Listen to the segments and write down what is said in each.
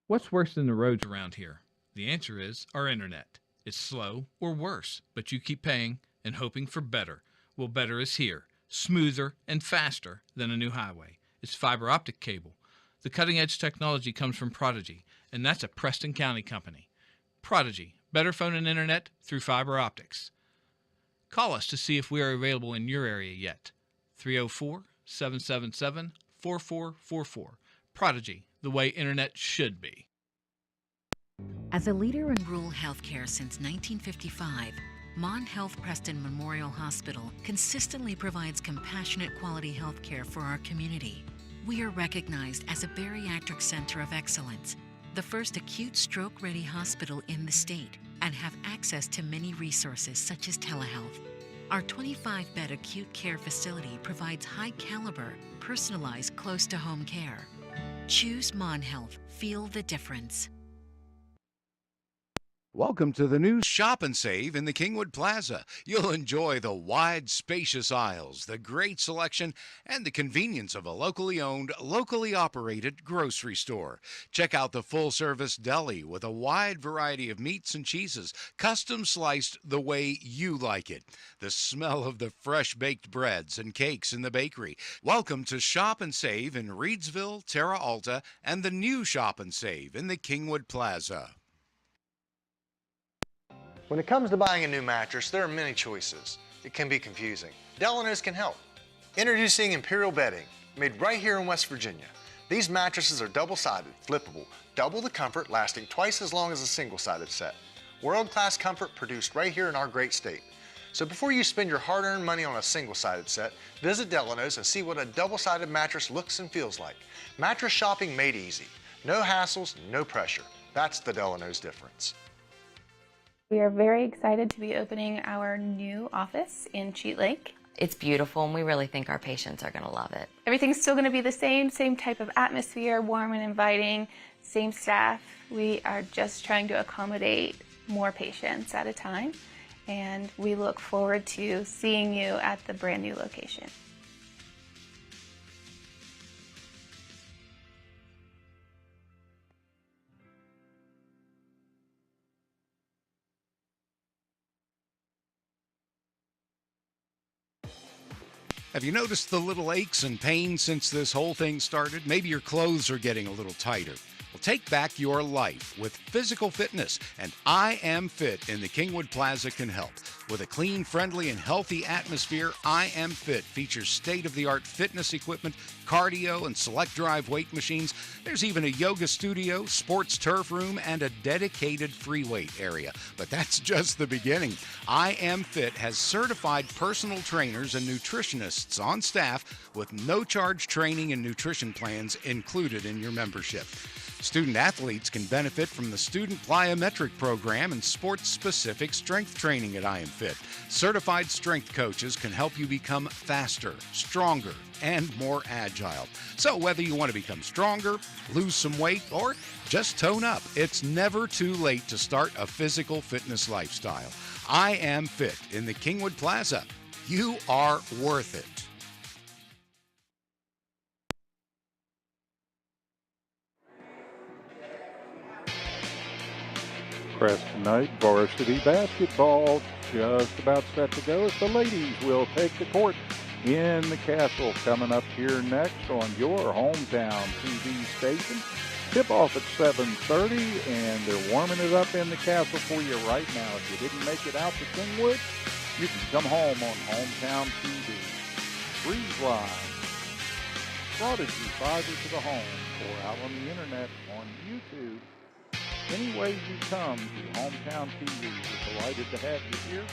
What's worse than the roads around here? The answer is our internet. It's slow or worse, but you keep paying and hoping for better. Well, better is here, smoother and faster than a new highway. It's fiber optic cable. The cutting edge technology comes from Prodigy, and that's a Preston County company. Prodigy, better phone and internet through fiber optics. Call us to see if we are available in your area yet. 304 777 4444. Prodigy, the way internet should be. As a leader in rural healthcare since 1955, Mon Health Preston Memorial Hospital consistently provides compassionate quality healthcare for our community. We are recognized as a bariatric center of excellence, the first acute stroke-ready hospital in the state, and have access to many resources such as telehealth. Our 25-bed acute care facility provides high-caliber, personalized, close-to-home care. Choose Mon Health. Feel the difference. Welcome to the new Shop and Save in the Kingwood Plaza. You'll enjoy the wide, spacious aisles, the great selection, and the convenience of a locally owned, locally operated grocery store. Check out the full-service deli with a wide variety of meats and cheeses, custom sliced the way you like it. The smell of the fresh-baked breads and cakes in the bakery. Welcome to Shop and Save in Reedsville, Terra Alta, and the new Shop and Save in the Kingwood Plaza. When it comes to buying a new mattress, there are many choices. It can be confusing. Delano's can help. Introducing Imperial Bedding, made right here in West Virginia. These mattresses are double-sided, flippable, double the comfort, lasting twice as long as a single-sided set. World-class comfort produced right here in our great state. So before you spend your hard-earned money on a single-sided set, visit Delano's and see what a double-sided mattress looks and feels like. Mattress shopping made easy. No hassles, no pressure. That's the Delano's difference. We are very excited to be opening our new office in Cheat Lake. It's beautiful, and we really think our patients are going to love it. Everything's still going to be the same type of atmosphere, warm and inviting, same staff. We are just trying to accommodate more patients at a time, and we look forward to seeing you at the brand new location. Have you noticed the little aches and pains since this whole thing started? Maybe your clothes are getting a little tighter. Well, take back your life with physical fitness, and I Am Fit in the Kingwood Plaza can help. With a clean, friendly, and healthy atmosphere, I Am Fit features state-of-the-art fitness equipment, cardio, and select drive weight machines. There's even a yoga studio, sports turf room, and a dedicated free weight area. But that's just the beginning. I Am Fit has certified personal trainers and nutritionists on staff with no-charge training and nutrition plans included in your membership. Student athletes can benefit from the Student Plyometric Program and sports-specific strength training at I Am Fit. Certified strength coaches can help you become faster, stronger, and more agile. So whether you want to become stronger, lose some weight, or just tone up, it's never too late to start a physical fitness lifestyle. I Am Fit in the Kingwood Plaza. You are worth it. Preston night, varsity basketball just about set to go as the ladies will take the court in the Castle. Coming up here next on your hometown TV station. Tip-off at 7:30, and they're warming it up in the Castle for you right now. If you didn't make it out to Kingwood, you can come home on hometown TV. Freeze Line, Prodigy, fiber to the home, or out on the internet on YouTube. Any way you come to Hometown TV, we're delighted to have you here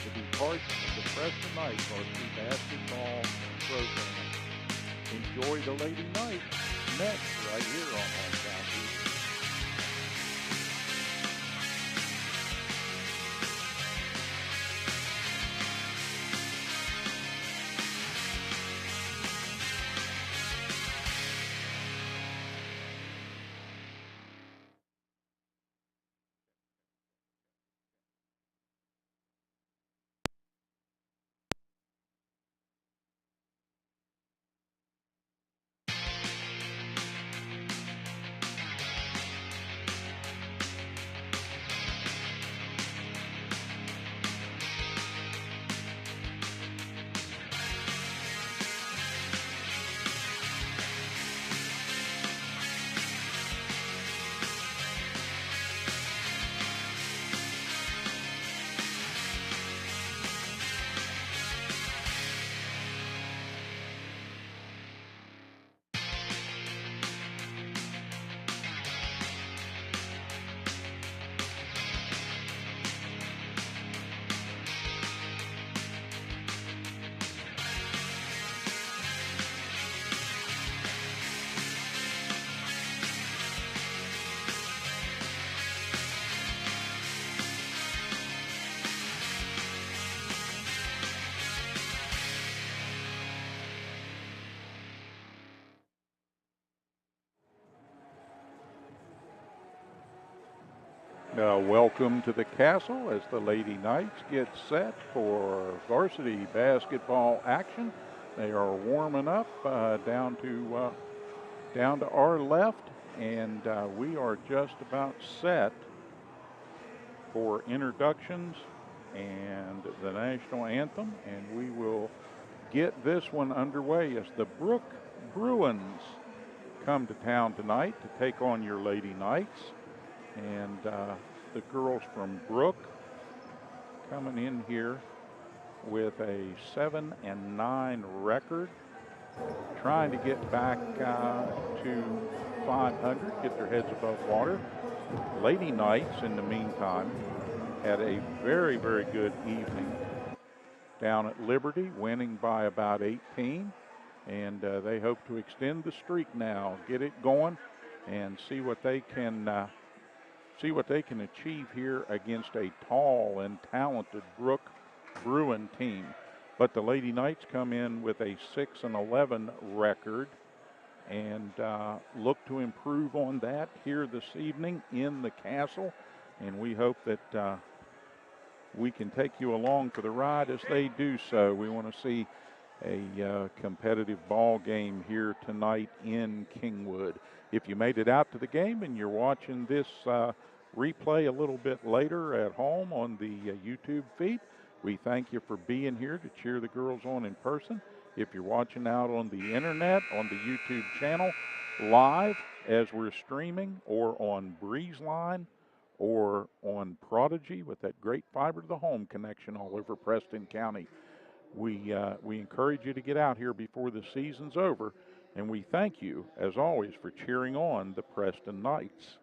to be part of the Preston Night Varsity Basketball program. Enjoy the Lady Night next right here on Hometown TV. Welcome to the castle as the Lady Knights get set for varsity basketball action. They are warming up down to our left, and we are just about set for introductions and the national anthem, and we will get this one underway as the Brooke Bruins come to town tonight to take on your Lady Knights. And the girls from Brooke coming in here with a 7-9 record, trying to get back to 500, get their heads above water. Lady Knights, in the meantime, had a very, very good evening down at Liberty, winning by about 18, and they hope to extend the streak now, get it going, and see what they can achieve here against a tall and talented Brooke Bruin team. But the Lady Knights come in with a 6-11 record and look to improve on that here this evening in the castle. And we hope that we can take you along for the ride as they do so. We want to see a competitive ball game here tonight in Kingwood. If you made it out to the game and you're watching this replay a little bit later at home on the YouTube feed, we thank you for being here to cheer the girls on in person. If you're watching out on the internet, on the YouTube channel, live as we're streaming, or on BreezeLine, or on Prodigy with that great fiber to the home connection all over Preston County, we encourage you to get out here before the season's over, and we thank you, as always, for cheering on the Preston Knights.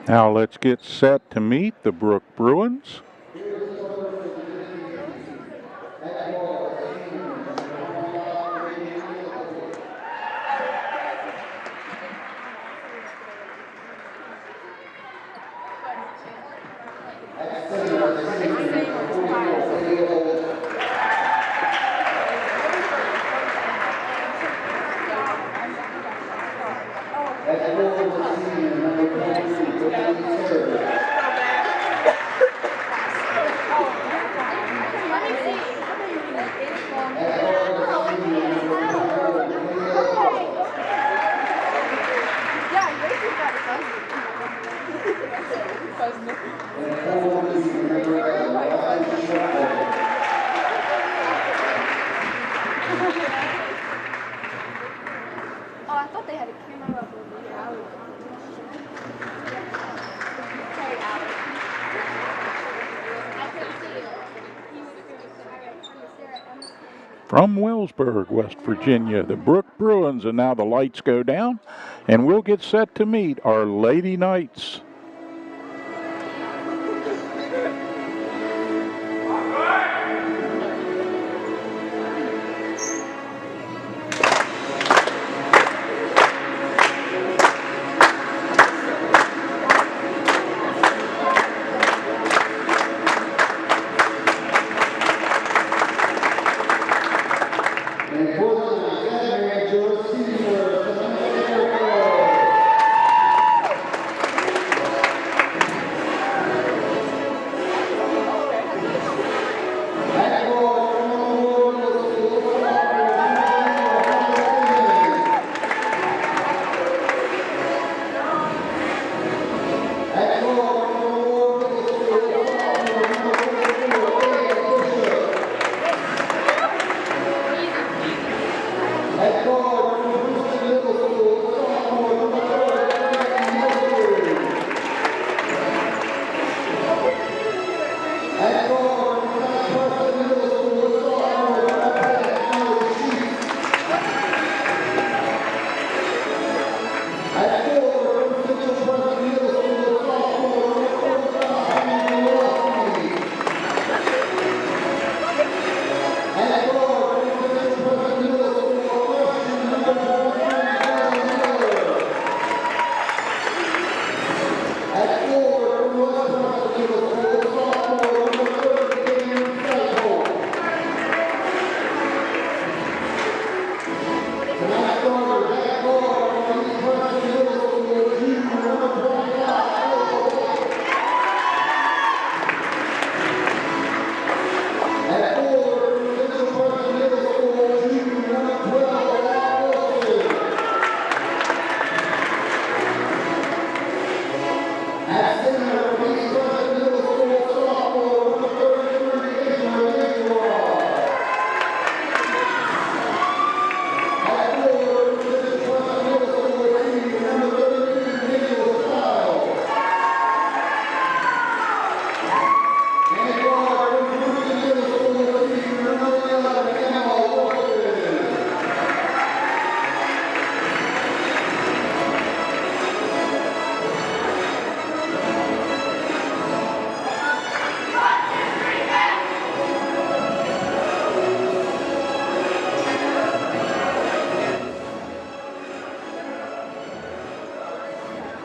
Now let's get set to meet the Brooke Bruins. from Wellsburg, West Virginia, the Brooke Bruins. And now the lights go down, and we'll get set to meet our Lady Knights.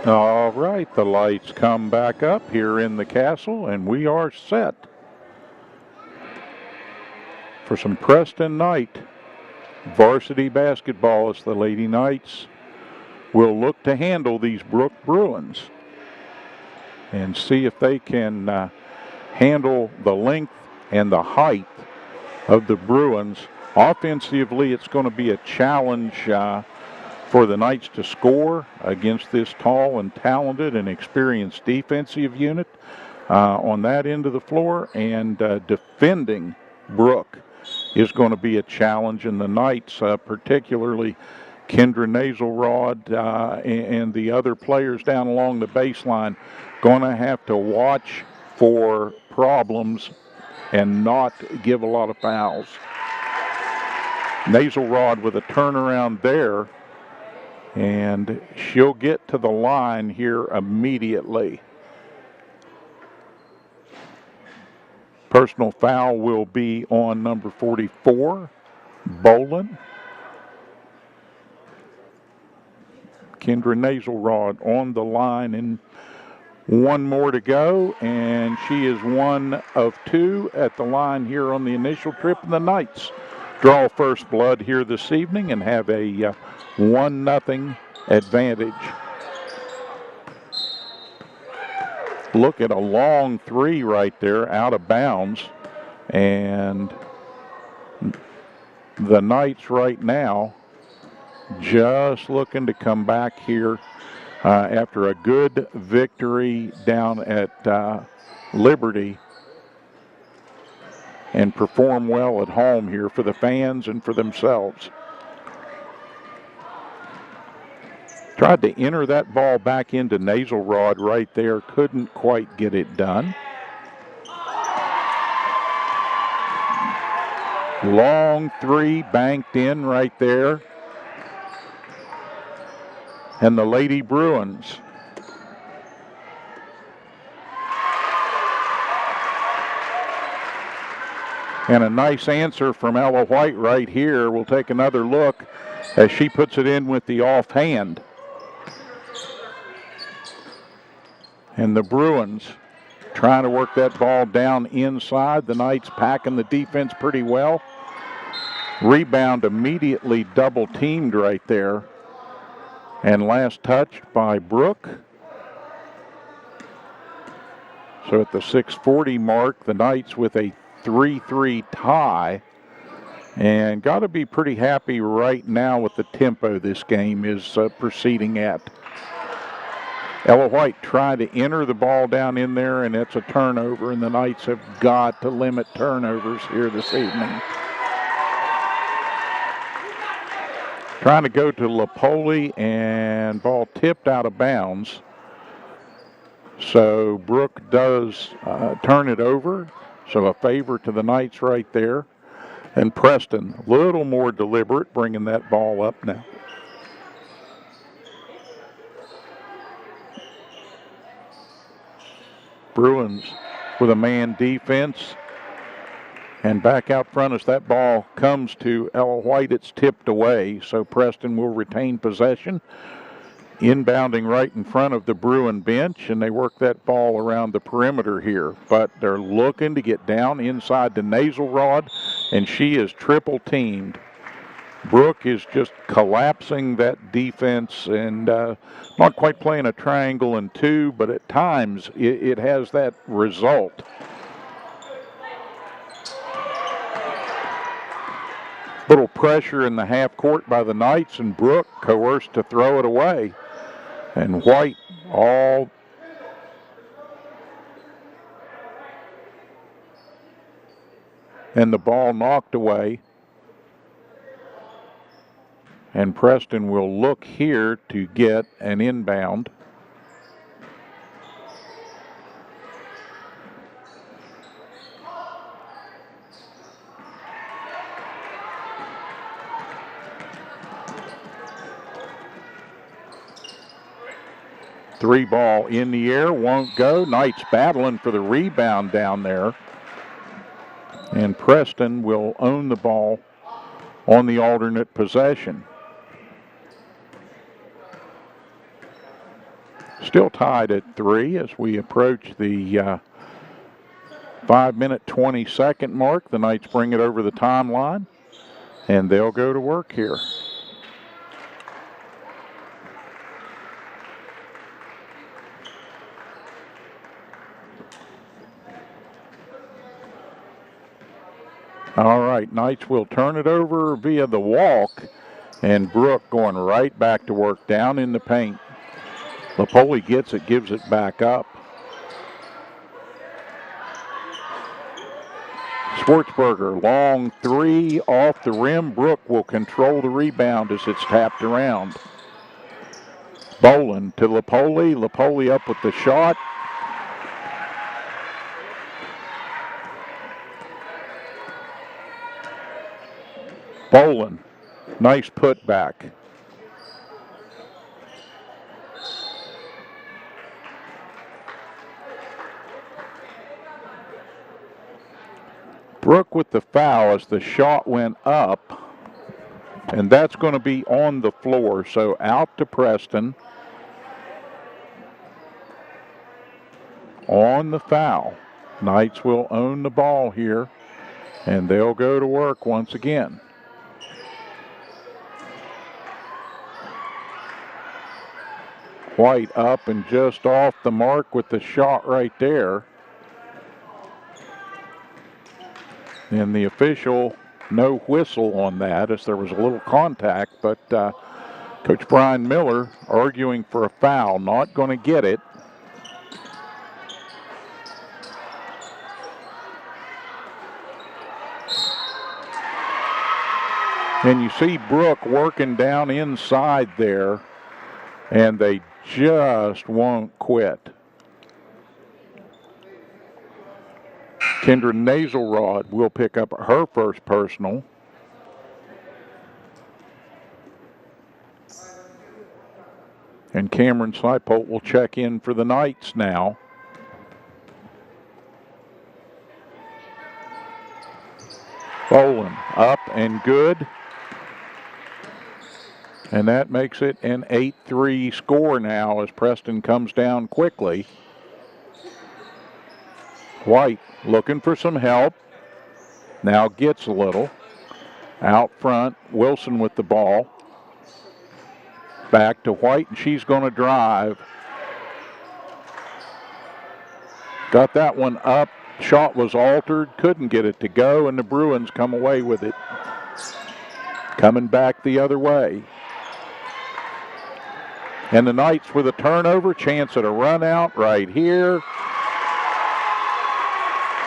All right, the lights come back up here in the castle, and we are set for some Preston Knight varsity basketball as the Lady Knights will look to handle these Brooke Bruins and see if they can handle the length and the height of the Bruins. Offensively, it's going to be a challenge for the Knights to score against this tall and talented and experienced defensive unit on that end of the floor, and defending Brooke is going to be a challenge, and the Knights, particularly Kendra Naselrod and the other players down along the baseline, going to have to watch for problems and not give a lot of fouls. Naselrod with a turnaround there, and she'll get to the line here immediately. Personal foul will be on number 44, Bolin. Kendra Naselrod on the line, and one more to go, and she is one of two at the line here on the initial trip, and the Knights draw first blood here this evening and have a 1-0 advantage. Look at a long three right there out of bounds, and the Knights right now just looking to come back here after a good victory down at Liberty and perform well at home here for the fans and for themselves. Tried to enter that ball back into Naselrod right there, couldn't quite get it done. Long three banked in right there. And the Lady Bruins and a nice answer from Ella White right here. We'll take another look as she puts it in with the offhand. And the Bruins trying to work that ball down inside. The Knights packing the defense pretty well. Rebound immediately double teamed right there. And last touched by Brooke. So at the 6:40 mark, the Knights with a 3-3 tie. And got to be pretty happy right now with the tempo this game is proceeding at. Ella White tried to enter the ball down in there, and it's a turnover, and the Knights have got to limit turnovers here this evening. Trying to go to Lapoli, and ball tipped out of bounds. So Brooke does turn it over. So a favor to the Knights right there. And Preston, a little more deliberate, bringing that ball up now. Bruins with a man defense. And back out front as that ball comes to Ella White, it's tipped away. So Preston will retain possession. Inbounding right in front of the Bruin bench, and they work that ball around the perimeter here. But they're looking to get down inside the nasal rod, and she is triple teamed. Brooke is just collapsing that defense and not quite playing a triangle and two, but at times it has that result. Little pressure in the half court by the Knights, and Brooke coerced to throw it away. And White all and the ball knocked away. And Preston will look here to get an inbound. Three ball in the air, won't go. Knights battling for the rebound down there. And Preston will own the ball on the alternate possession. Still tied at 3 as we approach the 5-minute, 20-second mark. The Knights bring it over the timeline, and they'll go to work here. All right, Knights will turn it over via the walk, and Brooke going right back to work down in the paint. Lapoli gets it, gives it back up. Schwartzberger, long three off the rim. Brooke will control the rebound as it's tapped around. Boland to Lapoli. Lapoli up with the shot. Boland, nice putback. Brooke with the foul as the shot went up, and that's going to be on the floor. So out to Preston on the foul. Knights will own the ball here, and they'll go to work once again. White up and just off the mark with the shot right there. And the official, no whistle on that as there was a little contact, but Coach Brian Miller arguing for a foul, not going to get it. And you see Brooke working down inside there, and they just won't quit. Kendra Nasalrod will pick up her first personal. And Cameron Sleipolt will check in for the Knights now. Boland up and good. And that makes it an 8-3 score now as Preston comes down quickly. White looking for some help. Now gets a little. Out front, Wilson with the ball. Back to White, and she's going to drive. Got that one up. Shot was altered. Couldn't get it to go, and the Bruins come away with it. Coming back the other way. And the Knights with a turnover. Chance at a run out right here.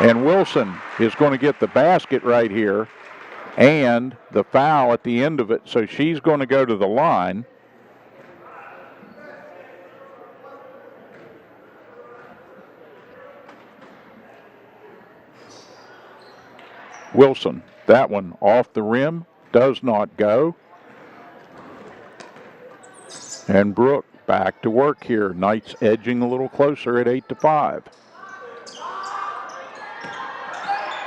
And Wilson is going to get the basket right here and the foul at the end of it. So she's going to go to the line. Wilson, that one off the rim, does not go. And Brooke back to work here. Knights edging a little closer at 8-5.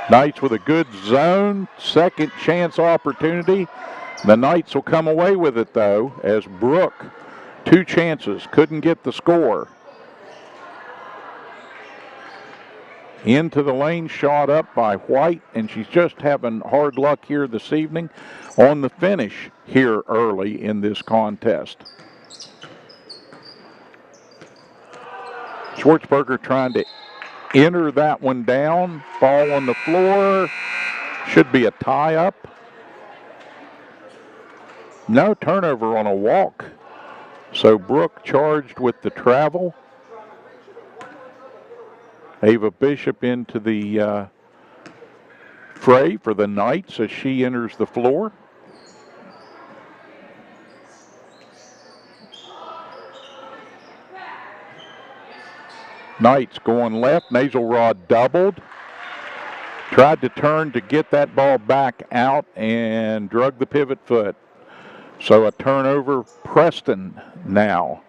Knights with a good zone, second chance opportunity. The Knights will come away with it though, as Brooke, 2 chances, couldn't get the score. Into the lane, shot up by White, and she's just having hard luck here this evening on the finish here early in this contest. Schwartzberger trying to enter that one down. Ball on the floor. Should be a tie-up. No turnover on a walk. So Brooke charged with the travel. Ava Bishop into the fray for the Knights as she enters the floor. Knights going left. Nasalrod doubled. Tried to turn to get that ball back out and drug the pivot foot. So a turnover, Preston now.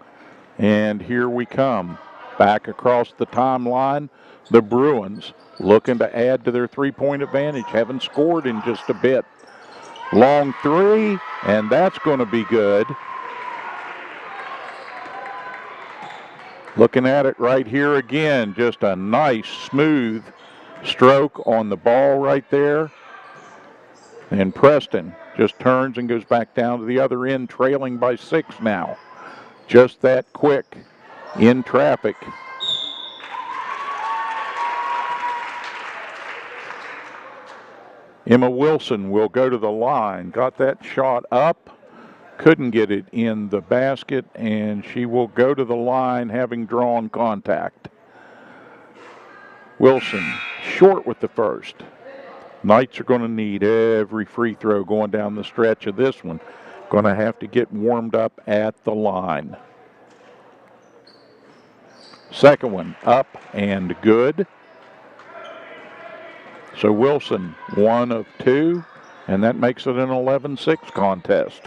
And here we come. Back across the timeline, the Bruins looking to add to their 3-point advantage. Haven't scored in just a bit. Long three, and that's going to be good. Looking at it right here again, just a nice, smooth stroke on the ball right there. And Preston just turns and goes back down to the other end, trailing by 6 now. Just that quick in traffic. Emma Wilson will go to the line. Got that shot up. Couldn't get it in the basket, and she will go to the line having drawn contact. Wilson short with the first. Knights are going to need every free throw going down the stretch of this one. Going to have to get warmed up at the line. Second one up and good. So Wilson 1 of 2, and that makes it an 11-6 contest.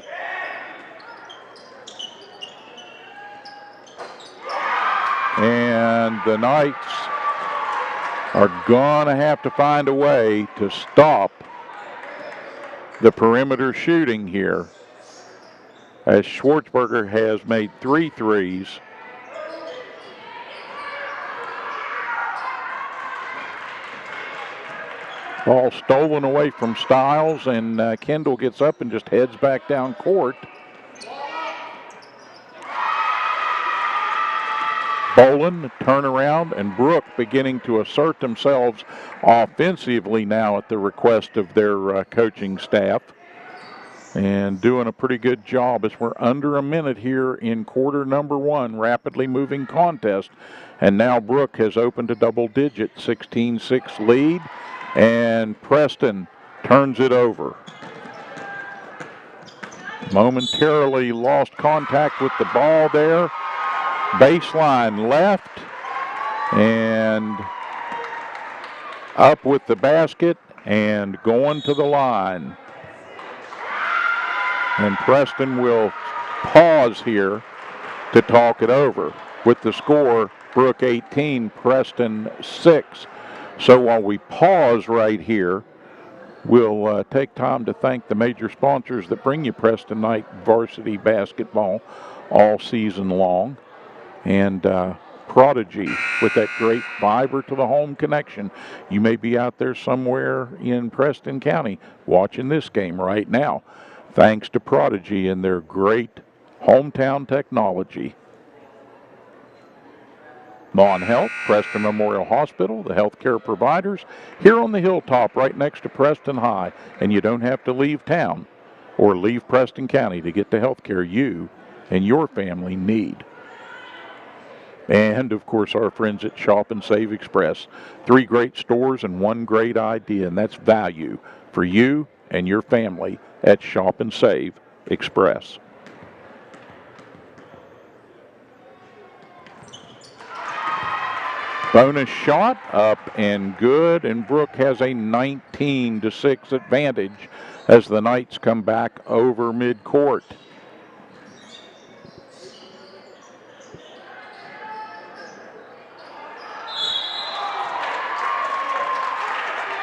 And the Knights are going to have to find a way to stop the perimeter shooting here, as Schwartzberger has made 3 threes. Ball stolen away from Stiles, and Kendall gets up and just heads back down court. Boland, turnaround, and Brooke beginning to assert themselves offensively now at the request of their coaching staff. And doing a pretty good job as we're under a minute here in quarter number 1, rapidly moving contest. And now Brooke has opened a double-digit 16-6 lead, and Preston turns it over. Momentarily lost contact with the ball there. Baseline left, and up with the basket and going to the line. And Preston will pause here to talk it over. With the score, Brooke 18, Preston 6. So while we pause right here, we'll take time to thank the major sponsors that bring you Preston Knight varsity basketball all season long. And Prodigy with that great fiber to the home connection. You may be out there somewhere in Preston County watching this game right now, thanks to Prodigy and their great hometown technology. Non-Health, Preston Memorial Hospital, the healthcare providers, here on the hilltop right next to Preston High. And you don't have to leave town or leave Preston County to get the healthcare you and your family need. And, of course, our friends at Shop and Save Express. 3 great stores and 1 great idea, and that's value for you and your family at Shop and Save Express. Bonus shot up and good, and Brooke has a 19-6 advantage as the Knights come back over midcourt.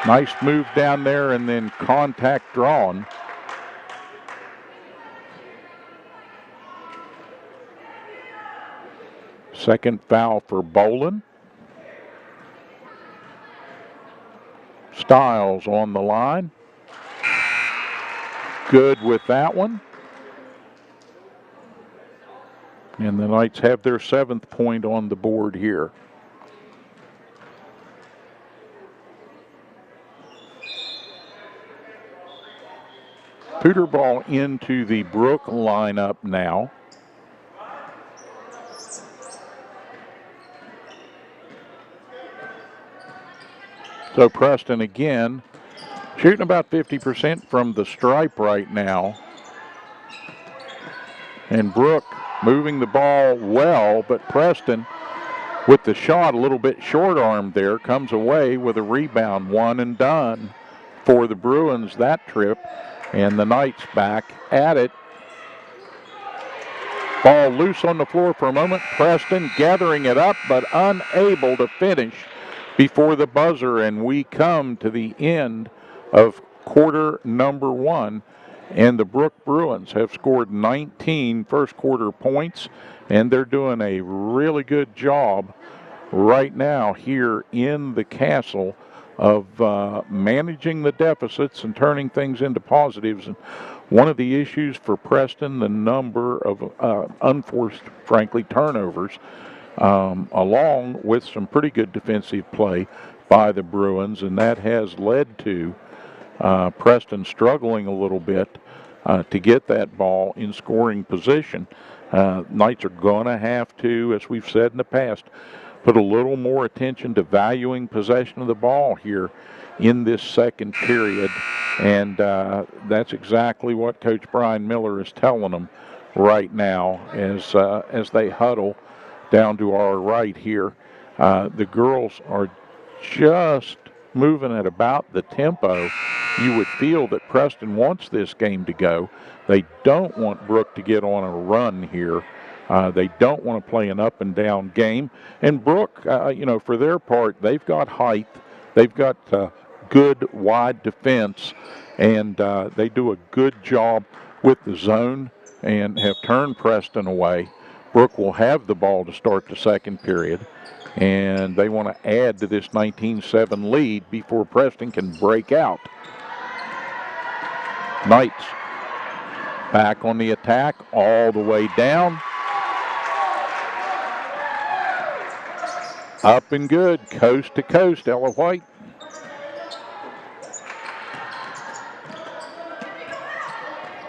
Nice move down there and then contact drawn. Second foul for Bolin. Stiles on the line. Good with that one. And the Knights have their 7th point on the board here. Pooter ball into the Brooke lineup now. So Preston again shooting about 50% from the stripe right now. And Brooke moving the ball well, but Preston with the shot a little bit short-armed there comes away with a rebound. One and done for the Bruins that trip. And the Knights back at it. Ball loose on the floor for a moment. Preston gathering it up, but unable to finish before the buzzer. And we come to the end of quarter number 1. And the Brooke Bruins have scored 19 first quarter points. And they're doing a really good job right now here in the castle of managing the deficits and turning things into positives. And one of the issues for Preston, the number of unforced, frankly, turnovers, along with some pretty good defensive play by the Bruins, and that has led to Preston struggling a little bit to get that ball in scoring position. Knights are going to have to, as we've said in the past, put a little more attention to valuing possession of the ball here in this second period. And that's exactly what Coach Brian Miller is telling them right now as they huddle down to our right here. The girls are just moving at about the tempo you would feel that Preston wants this game to go. They don't want Brooke to get on a run here. They don't want to play an up-and-down game. And Brooke, for their part, they've got height. They've got good wide defense, and they do a good job with the zone and have turned Preston away. Brooke will have the ball to start the second period, and they want to add to this 19-7 lead before Preston can break out. Knights back on the attack all the way down. Up and good, coast to coast, Ella White.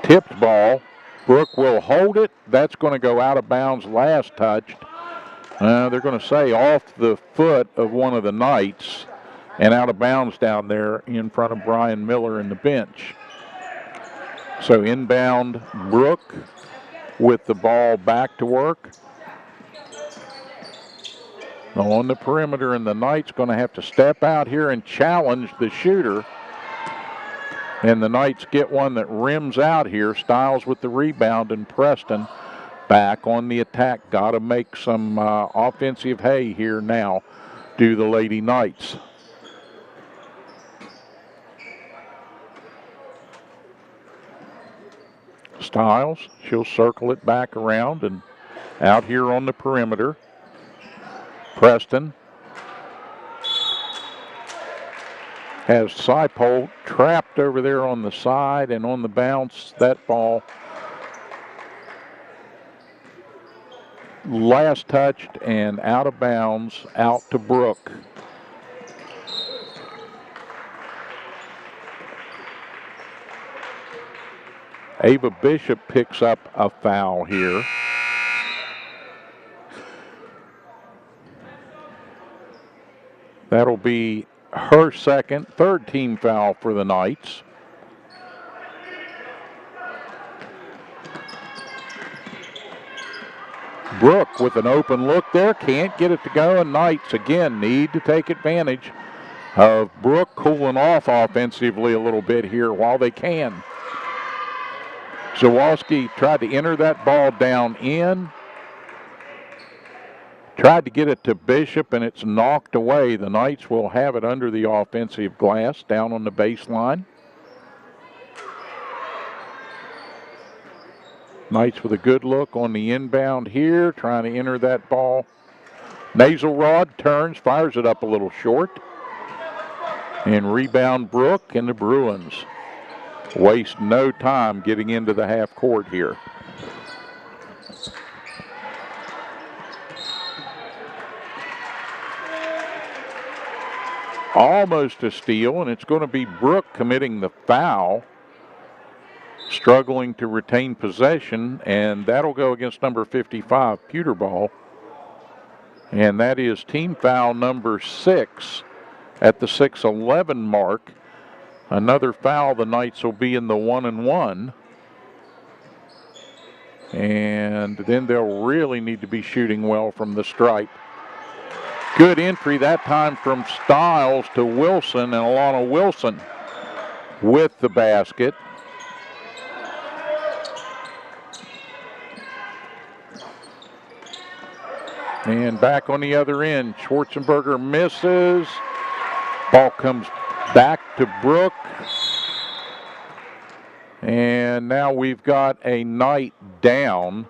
Tipped ball. Brooke will hold it. That's going to go out of bounds last touched. They're going to say off the foot of one of the Knights and out of bounds down there in front of Brian Miller in the bench. So inbound Brooke with the ball back to work. on the perimeter, and the Knights going to have to step out here and challenge the shooter. And the Knights get one that rims out here. Stiles with the rebound, and Preston back on the attack. Got to make some offensive hay here now, do the Lady Knights. Stiles, she'll circle it back around and out here on the perimeter. Preston has Seipold trapped over there on the side, and on the bounce, that ball last touched and out of bounds, out to Brooke. Ava Bishop picks up a foul here. That'll be her third team foul for the Knights. Brooke with an open look there, can't get it to go, and Knights again need to take advantage of Brooke cooling off offensively a little bit here while they can. Zawalski tried to enter that ball down in, tried to get it to Bishop, and it's knocked away. The Knights will have it under the offensive glass down on the baseline. Knights with a good look on the inbound here, trying to enter that ball. Nasal Rod turns, fires it up a little short. And rebound Brooke, and the Bruins waste no time getting into the half court here. Almost a steal, and it's going to be Brooke committing the foul, struggling to retain possession, and that'll go against number 55, Pewterball. And that is team foul number 6 at the 6:11 mark. Another foul, the Knights will be in the 1-and-1. And then they'll really need to be shooting well from the stripe. Good entry that time from Stiles to Wilson, and Alana Wilson with the basket. And back on the other end, Schwarzenberger misses. Ball comes back to Brooke. And now we've got a Knight down.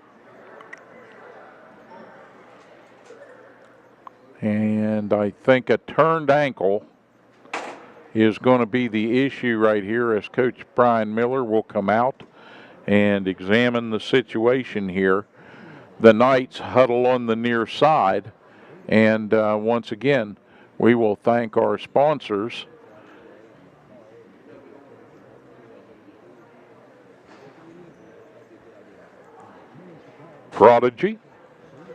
And I think a turned ankle is going to be the issue right here, as Coach Brian Miller will come out and examine the situation here. The Knights huddle on the near side. And once again, we will thank our sponsors. Prodigy,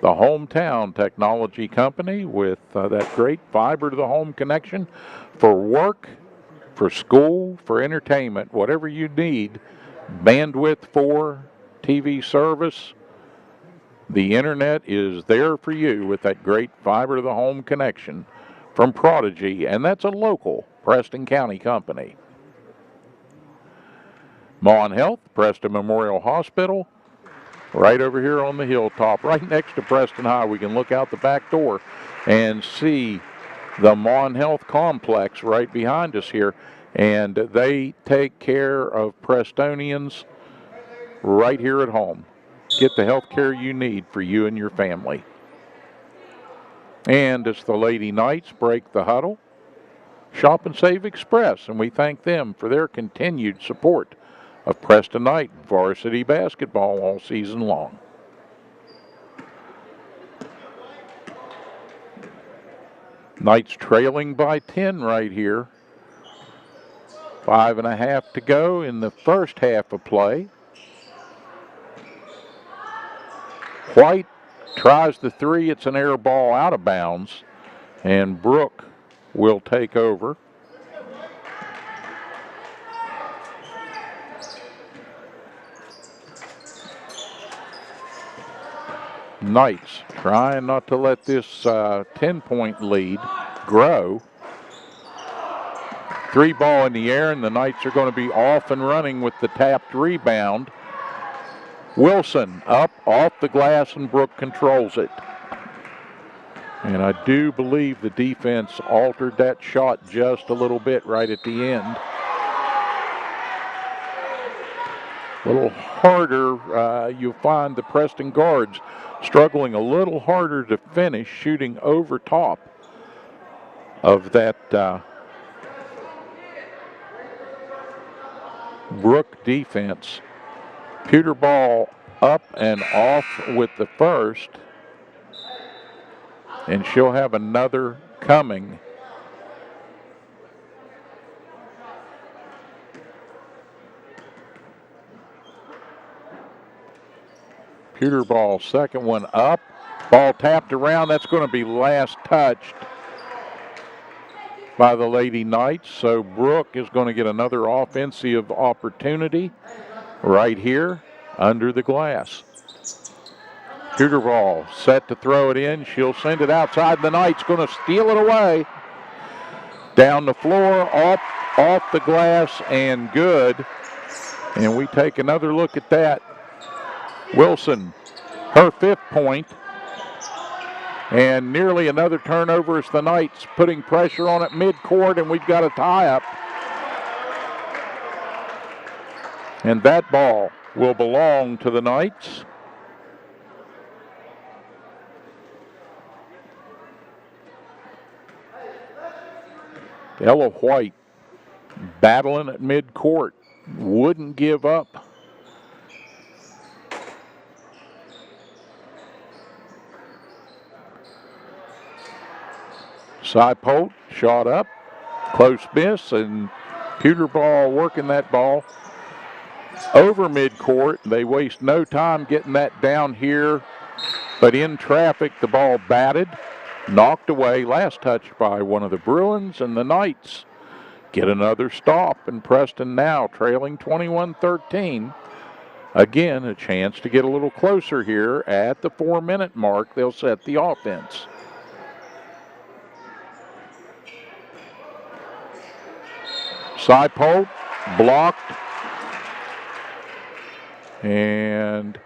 the hometown technology company with that great fiber to the home connection for work, for school, for entertainment, whatever you need, bandwidth for, TV service. The internet is there for you with that great fiber to the home connection from Prodigy, and that's a local Preston County company. Mon Health, Preston Memorial Hospital, right over here on the hilltop, right next to Preston High. We can look out the back door and see the Mon Health complex right behind us here. And they take care of Prestonians right here at home. Get the health care you need for you and your family. And as the Lady Knights break the huddle, Shop and Save Express, and we thank them for their continued support of Preston Knight varsity basketball all season long. Knights trailing by 10 right here. 5.5 to go in the first half of play. White tries the three. It's an air ball out of bounds, and Brooke will take over. Knights trying not to let this 10-point lead grow. 3 ball in the air, and the Knights are going to be off and running with the tapped rebound. Wilson up off the glass, and Brooke controls it. And I do believe the defense altered that shot just a little bit right at the end. A little harder, you'll find the Preston guards struggling a little harder to finish, shooting over top of that Brooke defense. Pewter ball up and off with the first, and she'll have another coming. Pewter ball, second one up. Ball tapped around. That's going to be last touched by the Lady Knights. So Brooke is going to get another offensive opportunity right here under the glass. Pewter ball set to throw it in. She'll send it outside. The Knights going to steal it away. Down the floor, off the glass, and good. And we take another look at that. Wilson, her 5th point, and nearly another turnover as the Knights putting pressure on it midcourt, and we've got a tie-up. And that ball will belong to the Knights. Ella White battling at midcourt, wouldn't give up. Seipolt shot up, close miss, and Pewter ball working that ball over midcourt. They waste no time getting that down here, but in traffic, the ball batted, knocked away, last touch by one of the Bruins, and the Knights get another stop, and Preston now trailing 21-13. Again, a chance to get a little closer here at the 4-minute mark. They'll set the offense. Seipolt blocked, and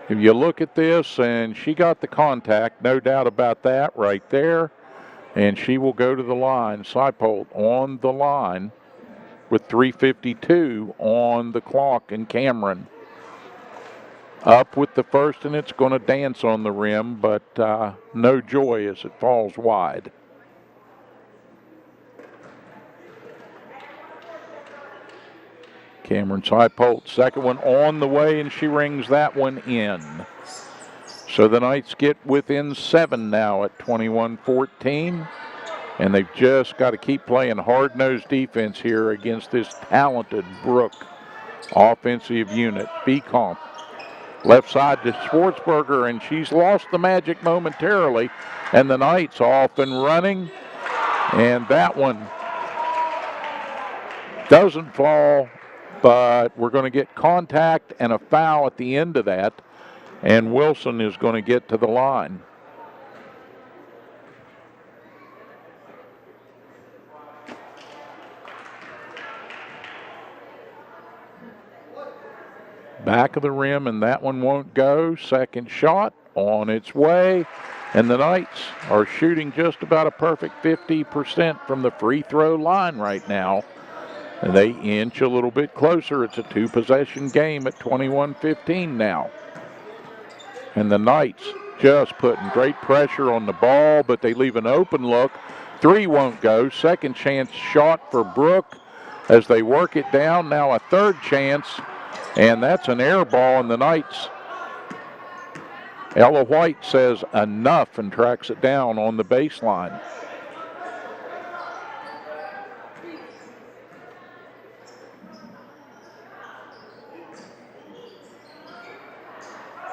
if you look at this, and she got the contact, no doubt about that right there, and she will go to the line. Seipolt on the line with 3:52 on the clock, and Cameron up with the first, and it's going to dance on the rim, but no joy as it falls wide. Cameron Seipolt, second one on the way, and she rings that one in. So the Knights get within 7 now at 21-14, and they've just got to keep playing hard-nosed defense here against this talented Brooke offensive unit. Becomp, left side to Schwartzberger, and she's lost the magic momentarily, and the Knights off and running, and that one doesn't fall, but we're going to get contact and a foul at the end of that, and Wilson is going to get to the line. Back of the rim, and that one won't go. Second shot on its way, and the Knights are shooting just about a perfect 50% from the free throw line right now. And they inch a little bit closer. It's a 2-possession game at 21-15 now. And the Knights just putting great pressure on the ball, but they leave an open look. 3 won't go. Second chance shot for Brooke as they work it down. Now a third chance, and that's an air ball, and the Knights. Ella White says enough and tracks it down on the baseline.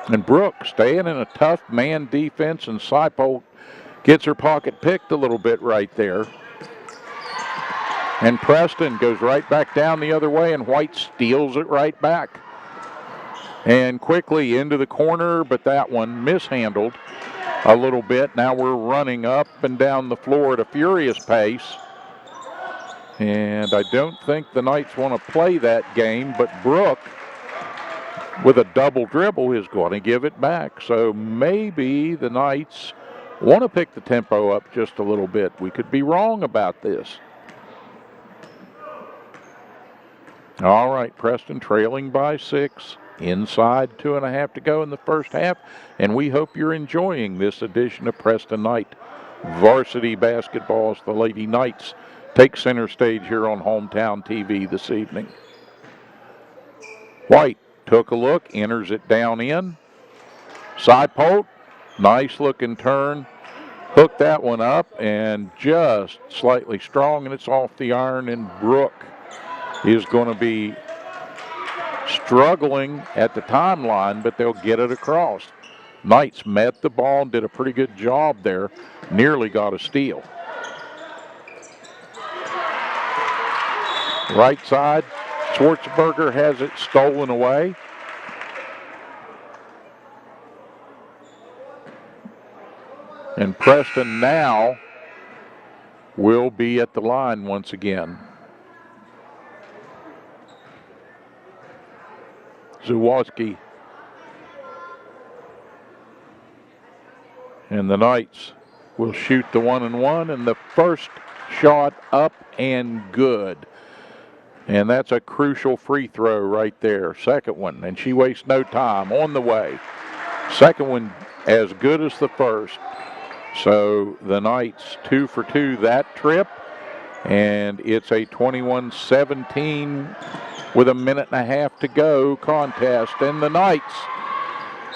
And Brooke staying in a tough man defense, and Seipolt gets her pocket picked a little bit right there. And Preston goes right back down the other way, and White steals it right back. And quickly into the corner, but that one mishandled a little bit. Now we're running up and down the floor at a furious pace. And I don't think the Knights want to play that game, but Brooke, with a double dribble, is going to give it back. So maybe the Knights want to pick the tempo up just a little bit. We could be wrong about this. All right, Preston trailing by 6. Inside 2.5 to go in the first half. And we hope you're enjoying this edition of Preston Knight Varsity Basketball as the Lady Knights take center stage here on Hometown TV this evening. White took a look, enters it down in. Side post, nice looking turn. Hooked that one up and just slightly strong, and it's off the iron, and Brooke is going to be struggling at the timeline, but they'll get it across. Knights met the ball and did a pretty good job there. Nearly got a steal. Right side, Schwartzberger has it stolen away. And Preston now will be at the line once again. Zawodzki. And the Knights will shoot the 1-and-1, and the first shot up and good. And that's a crucial free throw right there. Second one, and she wastes no time, on the way. Second one as good as the first. So the Knights 2 for 2 that trip, and it's a 21-17 with 1.5 minutes to go contest. And the Knights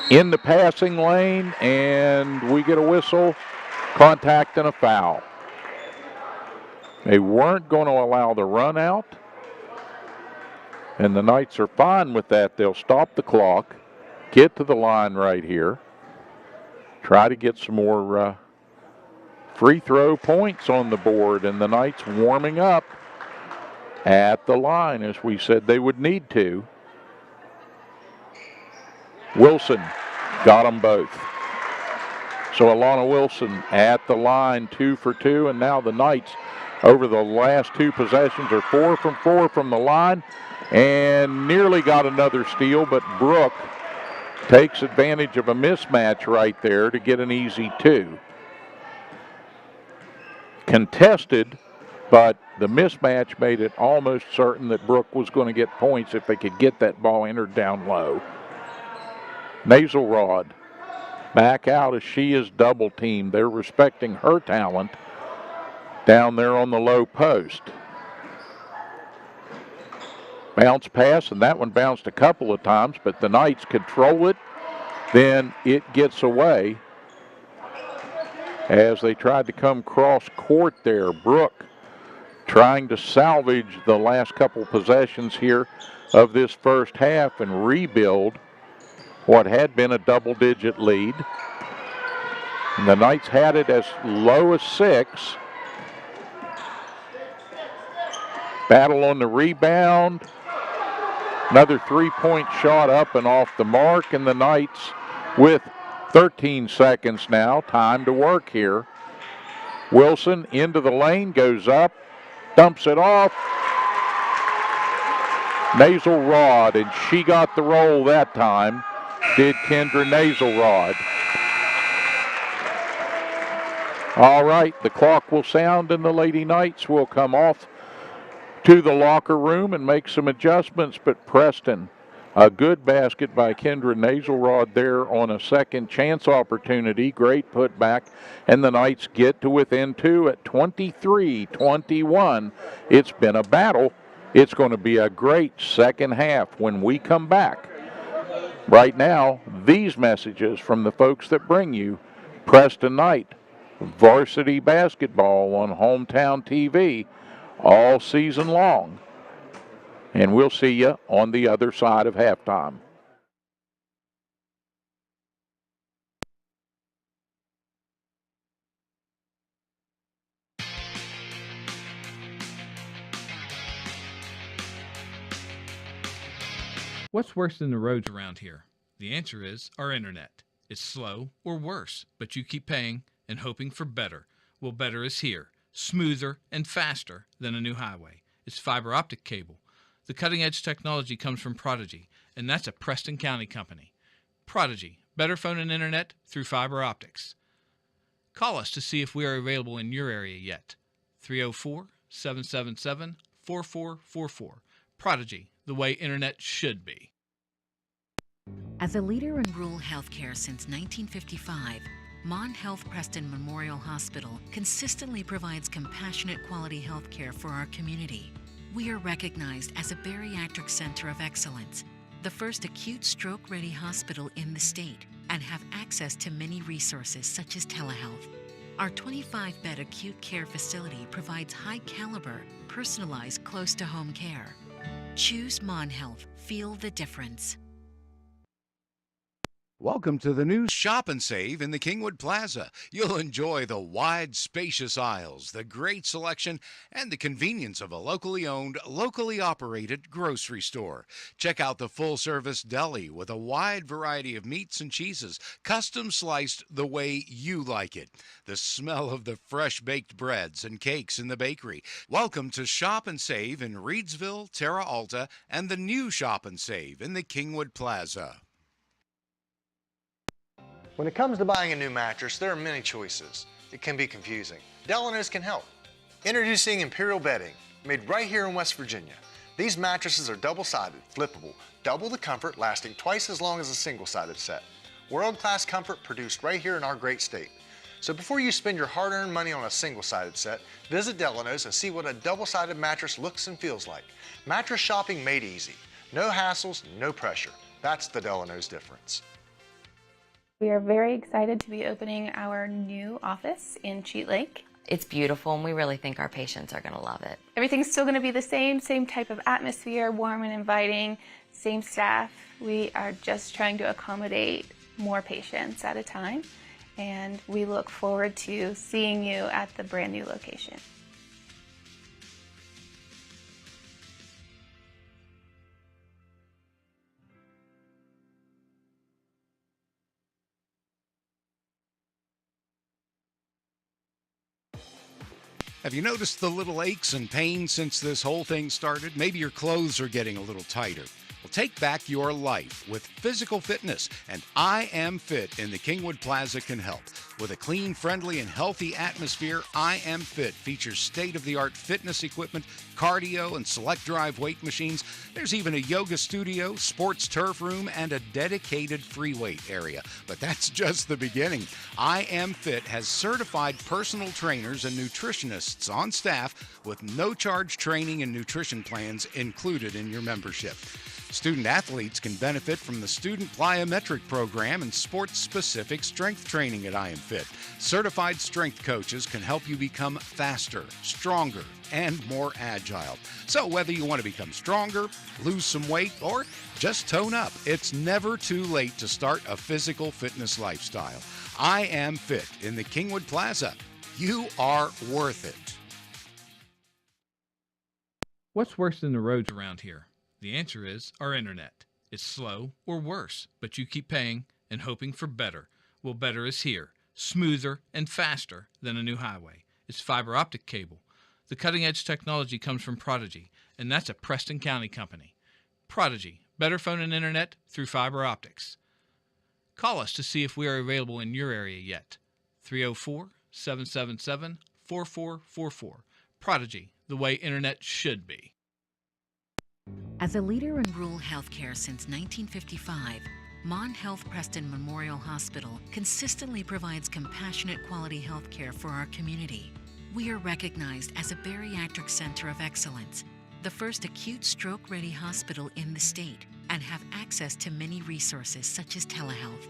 in the passing lane, and we get a whistle, contact and a foul. They weren't going to allow the run out, and the Knights are fine with that. They'll stop the clock, get to the line right here, try to get some more free throw points on the board, and the Knights warming up at the line as we said they would need to. Wilson got them both. So Alana Wilson at the line, 2 for 2, and now the Knights over the last 2 possessions are 4 from 4 from the line, and nearly got another steal, but Brooke takes advantage of a mismatch right there to get an easy 2. Contested, but the mismatch made it almost certain that Brooke was going to get points if they could get that ball entered down low. Nazelrod back out as she is double teamed. They're respecting her talent down there on the low post. Bounce pass, and that one bounced a couple of times, but the Knights control it. Then it gets away as they tried to come cross court there. Brooke trying to salvage the last couple possessions here of this first half and rebuild what had been a double-digit lead. And the Knights had it as low as 6. Battle on the rebound. Another three-point shot up and off the mark, and the Knights with 13 seconds now. Time to work here. Wilson into the lane, goes up, dumps it off. Nazelrod, and she got the roll that time, did Kendra Nazelrod. All right, the clock will sound and the Lady Knights will come off to the locker room and make some adjustments, but Preston, a good basket by Kendra Nazelrod there on a second chance opportunity. Great putback, and the Knights get to within 2 at 23-21. It's been a battle. It's going to be a great second half when we come back. Right now, these messages from the folks that bring you Preston Knight Varsity Basketball on Hometown TV all season long. And we'll see you on the other side of halftime. What's worse than the roads around here? The answer is our internet. It's slow or worse, but you keep paying and hoping for better. Well, better is here, smoother and faster than a new highway. It's fiber optic cable. The cutting-edge technology comes from Prodigy, and that's a Preston County company. Prodigy, better phone and internet through fiber optics. Call us to see if we are available in your area yet. 304-777-4444. Prodigy, the way internet should be. As a leader in rural healthcare since 1955, Mon Health Preston Memorial Hospital consistently provides compassionate quality healthcare for our community. We are recognized as a bariatric center of excellence, the first acute stroke-ready hospital in the state, and have access to many resources such as telehealth. Our 25-bed acute care facility provides high-caliber, personalized, close-to-home care. Choose Mon Health. Feel the difference. Welcome to the new Shop and Save in the Kingwood Plaza. You'll enjoy the wide, spacious aisles, the great selection, and the convenience of a locally owned, locally operated grocery store. Check out the full-service deli with a wide variety of meats and cheeses, custom sliced the way you like it. The smell of the fresh-baked breads and cakes in the bakery. Welcome to Shop and Save in Reedsville, Terra Alta, and the new Shop and Save in the Kingwood Plaza. When it comes to buying a new mattress, there are many choices. It can be confusing. Delano's can help. Introducing Imperial Bedding, made right here in West Virginia. These mattresses are double-sided, flippable, double the comfort, lasting twice as long as a single-sided set. World-class comfort produced right here in our great state. So before you spend your hard-earned money on a single-sided set, visit Delano's and see what a double-sided mattress looks and feels like. Mattress shopping made easy. No hassles, no pressure. That's the Delano's difference. We are very excited to be opening our new office in Cheat Lake. It's beautiful, and we really think our patients are going to love it. Everything's still going to be the same type of atmosphere, warm and inviting, same staff. We are just trying to accommodate more patients at a time, and we look forward to seeing you at the brand new location. Have you noticed the little aches and pains since this whole thing started? Maybe your clothes are getting a little tighter. Well, take back your life with physical fitness, and I Am Fit in the Kingwood Plaza can help. With a clean, friendly, and healthy atmosphere, I Am Fit features state-of-the-art fitness equipment, cardio, and select drive weight machines. There's even a yoga studio, sports turf room, and a dedicated free weight area. But that's just the beginning. I Am Fit has certified personal trainers and nutritionists on staff with no-charge training and nutrition plans included in your membership. Student athletes can benefit from the Student Plyometric Program and sports-specific strength training at I Am Fit. Certified strength coaches can help you become faster, stronger, and more agile. So whether you want to become stronger, lose some weight, or just tone up, it's never too late to start a physical fitness lifestyle. I Am Fit in the Kingwood Plaza. You are worth it. What's worse than the roads around here? The answer is our internet. It's slow or worse, but you keep paying and hoping for better. Well, better is here, smoother and faster than a new highway. It's fiber optic cable. The cutting-edge technology comes from Prodigy, and that's a Preston County company. Prodigy, better phone and internet through fiber optics. Call us to see if we are available in your area yet. 304-777-4444. Prodigy, the way internet should be. As a leader in rural healthcare since 1955, Mon Health Preston Memorial Hospital consistently provides compassionate quality healthcare for our community. We are recognized as a bariatric center of excellence, the first acute stroke-ready hospital in the state, and have access to many resources such as telehealth.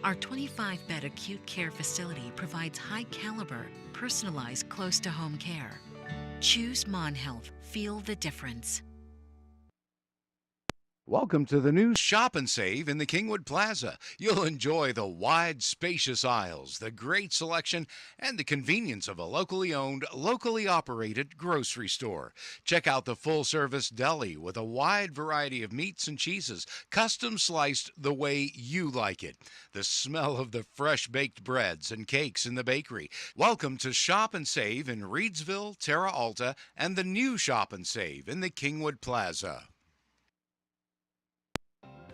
Our 25-bed acute care facility provides high-caliber, personalized, close-to-home care. Choose Mon Health. Feel the difference. Welcome to the new Shop and Save in the Kingwood Plaza. You'll enjoy the wide, spacious aisles, the great selection, and the convenience of a locally owned, locally operated grocery store. Check out the full-service deli with a wide variety of meats and cheeses, custom sliced the way you like it. The smell of the fresh-baked breads and cakes in the bakery. Welcome to Shop and Save in Reedsville, Terra Alta, and the new Shop and Save in the Kingwood Plaza.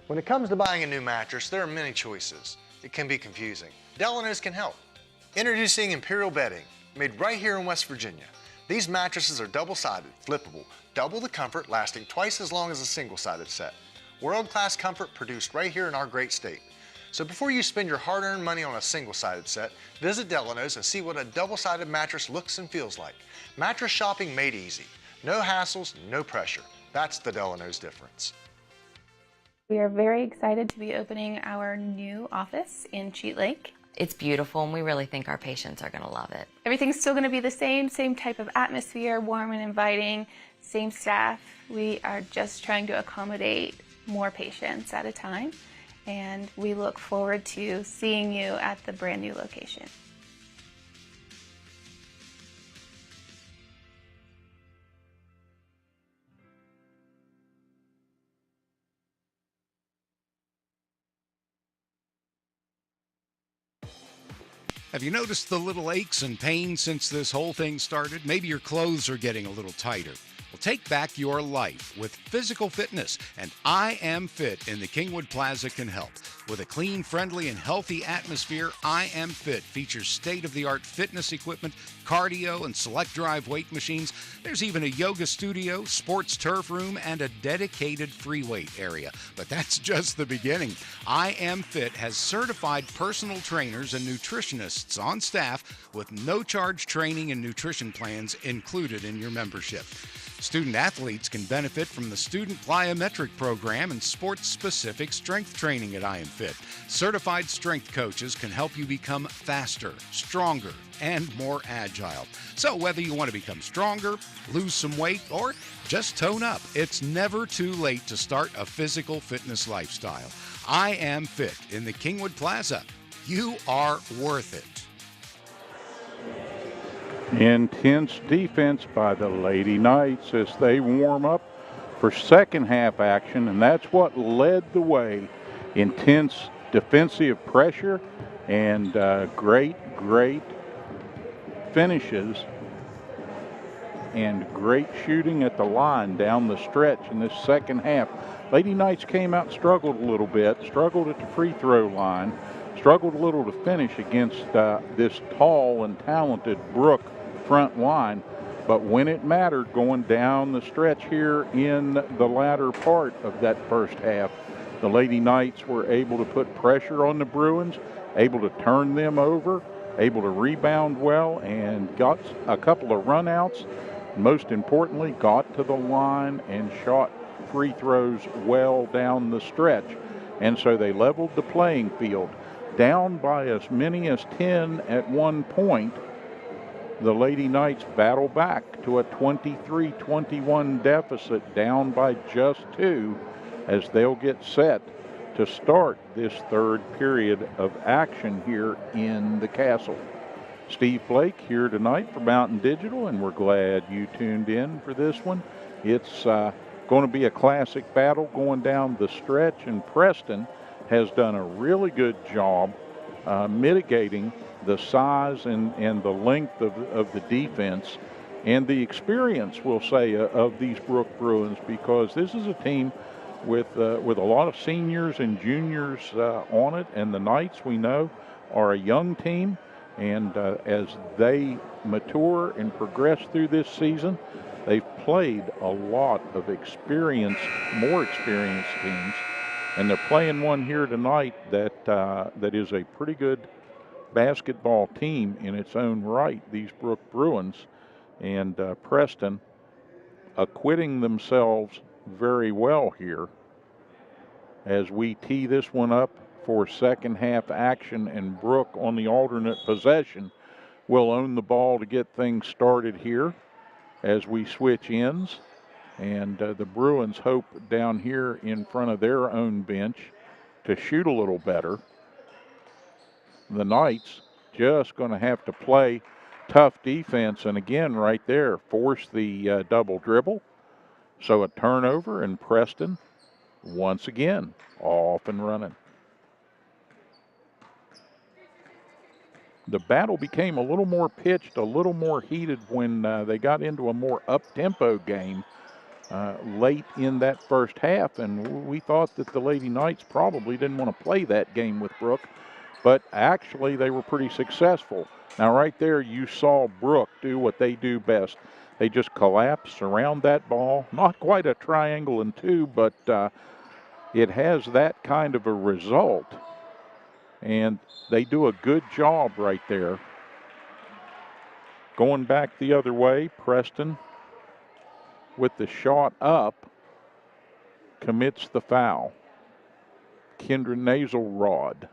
When it comes to buying a new mattress, there are many choices. It can be confusing. Delano's can help. Introducing Imperial Bedding, made right here in West Virginia. These mattresses are double-sided, flippable, double the comfort, lasting twice as long as a single-sided set. World-class comfort produced right here in our great state. So before you spend your hard-earned money on a single-sided set, visit Delano's and see what a double-sided mattress looks and feels like. Mattress shopping made easy. No hassles, no pressure. That's the Delano's difference. We are very excited to be opening our new office in Cheat Lake. It's beautiful, and we really think our patients are going to love it. Everything's still going to be the same type of atmosphere, warm and inviting, same staff. We are just trying to accommodate more patients at a time, and we look forward to seeing you at the brand new location. Have you noticed the little aches and pains since this whole thing started? Maybe your clothes are getting a little tighter. Well, take back your life with physical fitness, and I Am Fit in the Kingwood Plaza can help. With a clean, friendly, and healthy atmosphere, I Am Fit features state-of-the-art fitness equipment, cardio, and select drive weight machines. There's even a yoga studio, sports turf room, and a dedicated free weight area. But that's just the beginning. I Am Fit has certified personal trainers and nutritionists on staff with no-charge training and nutrition plans included in your membership. Student athletes can benefit from the Student Plyometric Program and sports-specific strength training at I Am Fit. Certified strength coaches can help you become faster, stronger, and more agile. So whether you want to become stronger, lose some weight, or just tone up, it's never too late to start a physical fitness lifestyle. I Am Fit in the Kingwood Plaza. You are worth it. Intense defense by the Lady Knights as they warm up for second half action, and that's what led the way. Intense defensive pressure and great finishes and great shooting at the line down the stretch in this second half. Lady Knights came out, struggled a little bit, struggled at the free throw line, struggled a little to finish against this tall and talented Brooke front line, but when it mattered going down the stretch here in the latter part of that first half, the Lady Knights were able to put pressure on the Bruins, able to turn them over, able to rebound well, and got a couple of runouts. Most importantly, got to the line and shot free throws well down the stretch. And so they leveled the playing field. Down by as many as 10 at one point, the Lady Knights battle back to a 23-21 deficit, down by just 2, as they'll get set to start this third period of action here in the Castle. Steve Blake here tonight for Mountain Digital, and we're glad you tuned in for this one. It's going to be a classic battle going down the stretch, and Preston has done a really good job mitigating the size and the length of the defense and the experience, we'll say, of these Brooke Bruins, because this is a team with a lot of seniors and juniors on it, and the Knights, we know, are a young team, and as they mature and progress through this season, they've played a lot of more experienced teams, and they're playing one here tonight that is a pretty good basketball team in its own right, these Brooke Bruins, and Preston acquitting themselves very well here as we tee this one up for second half action, and Brooke on the alternate possession will own the ball to get things started here as we switch ends. And the Bruins hope down here in front of their own bench to shoot a little better. The Knights just going to have to play tough defense, and again right there force the double dribble. So a turnover, and Preston once again off and running. The battle became a little more pitched, a little more heated when they got into a more up-tempo game late in that first half, and we thought that the Lady Knights probably didn't want to play that game with Brooke, but actually they were pretty successful. Now right there you saw Brooke do what they do best. They just collapse around that ball. Not quite a triangle and two, but it has that kind of a result. And they do a good job right there. Going back the other way, Preston, with the shot up, commits the foul. Kendra Naselrod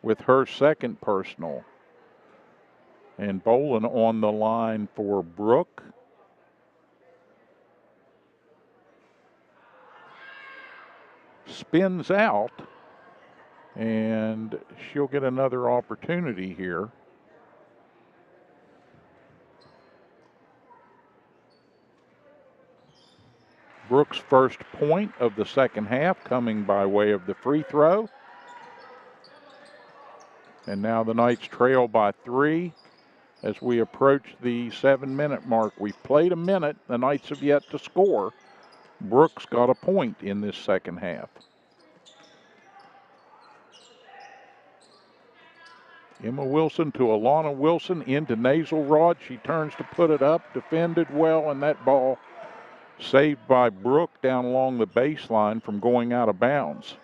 with her second personal. And Bolin on the line for Brooke. Spins out, and she'll get another opportunity here. Brooke's first point of the second half coming by way of the free throw. And now the Knights trail by 3 as we approach the 7-minute mark. We've played a minute. The Knights have yet to score. Brooke's got a point in this second half. Emma Wilson to Alana Wilson into Naselrod. She turns to put it up, defended well, and that ball saved by Brooke down along the baseline from going out of bounds.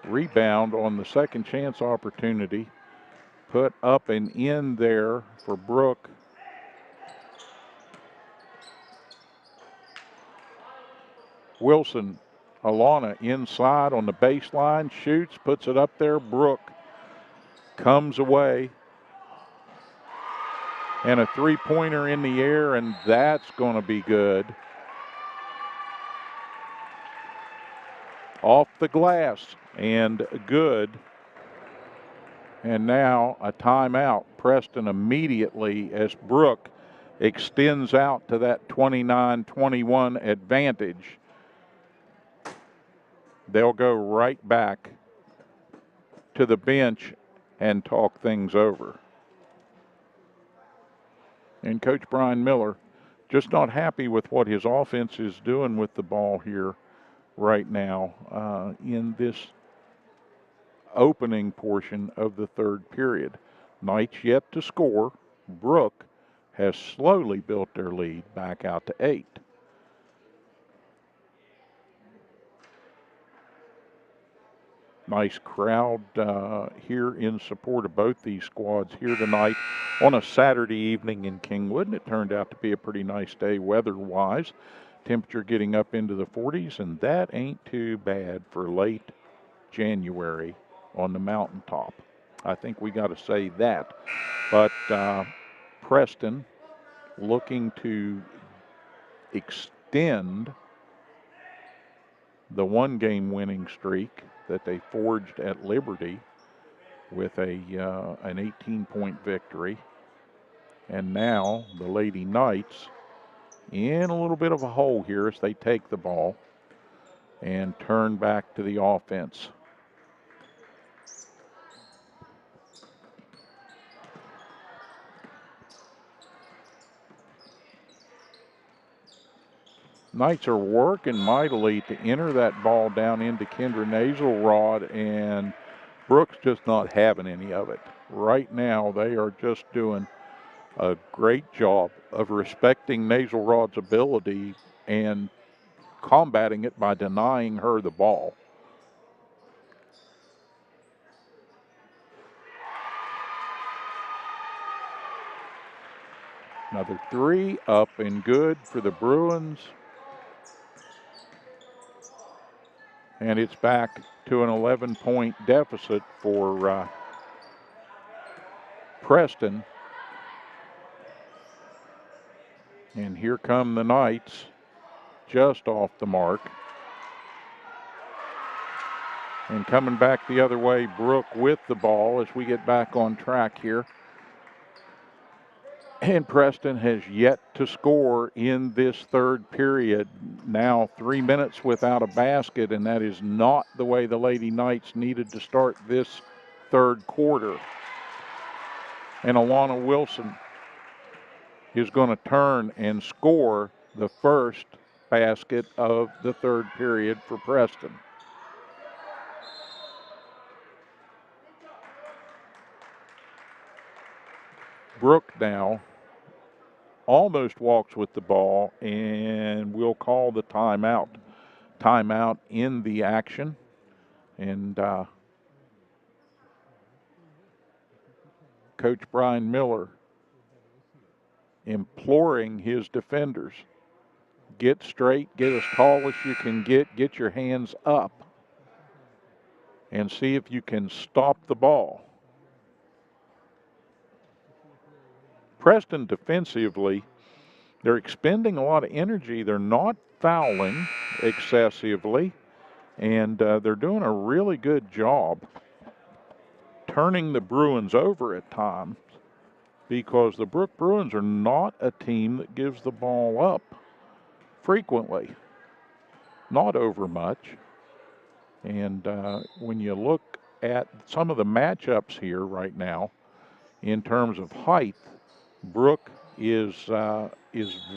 Rebound on the second chance opportunity. Put up and in there for Brooke. Wilson, Alana inside on the baseline, shoots, puts it up there. Brooke comes away. And a three-pointer in the air, and that's going to be good. Off the glass and good. And now a timeout. Preston immediately, as Brooke extends out to that 29-21 advantage. They'll go right back to the bench and talk things over. And Coach Brian Miller just not happy with what his offense is doing with the ball here right now in this opening portion of the third period. Knights yet to score. Brooke has slowly built their lead back out to 8. Nice crowd here in support of both these squads here tonight on a Saturday evening in Kingwood. And it turned out to be a pretty nice day weather-wise. Temperature getting up into the 40s, and that ain't too bad for late January on the mountaintop. I think we got to say that. But Preston looking to extend the one-game winning streak that they forged at Liberty with an 18-point victory. And now the Lady Knights in a little bit of a hole here as they take the ball and turn back to the offense. Knights are working mightily to enter that ball down into Kendra Naselrod, and Brooks just not having any of it. Right now, they are just doing a great job of respecting Naselrod's ability and combating it by denying her the ball. Another 3 up and good for the Bruins. And it's back to an 11-point deficit for Preston. And here come the Knights, just off the mark. And coming back the other way, Brooke with the ball as we get back on track here. And Preston has yet to score in this third period. Now 3 minutes without a basket, and that is not the way the Lady Knights needed to start this third quarter. And Alana Wilson is going to turn and score the first basket of the third period for Preston. Brooke now almost walks with the ball, and we'll call the timeout. Timeout in the action. And Coach Brian Miller imploring his defenders, get straight, get as tall as you can get your hands up, and see if you can stop the ball. Preston defensively, they're expending a lot of energy. They're not fouling excessively, and they're doing a really good job turning the Bruins over at times, because the Brooke Bruins are not a team that gives the ball up frequently, not over much. And when you look at some of the matchups here right now, in terms of height, Brooke is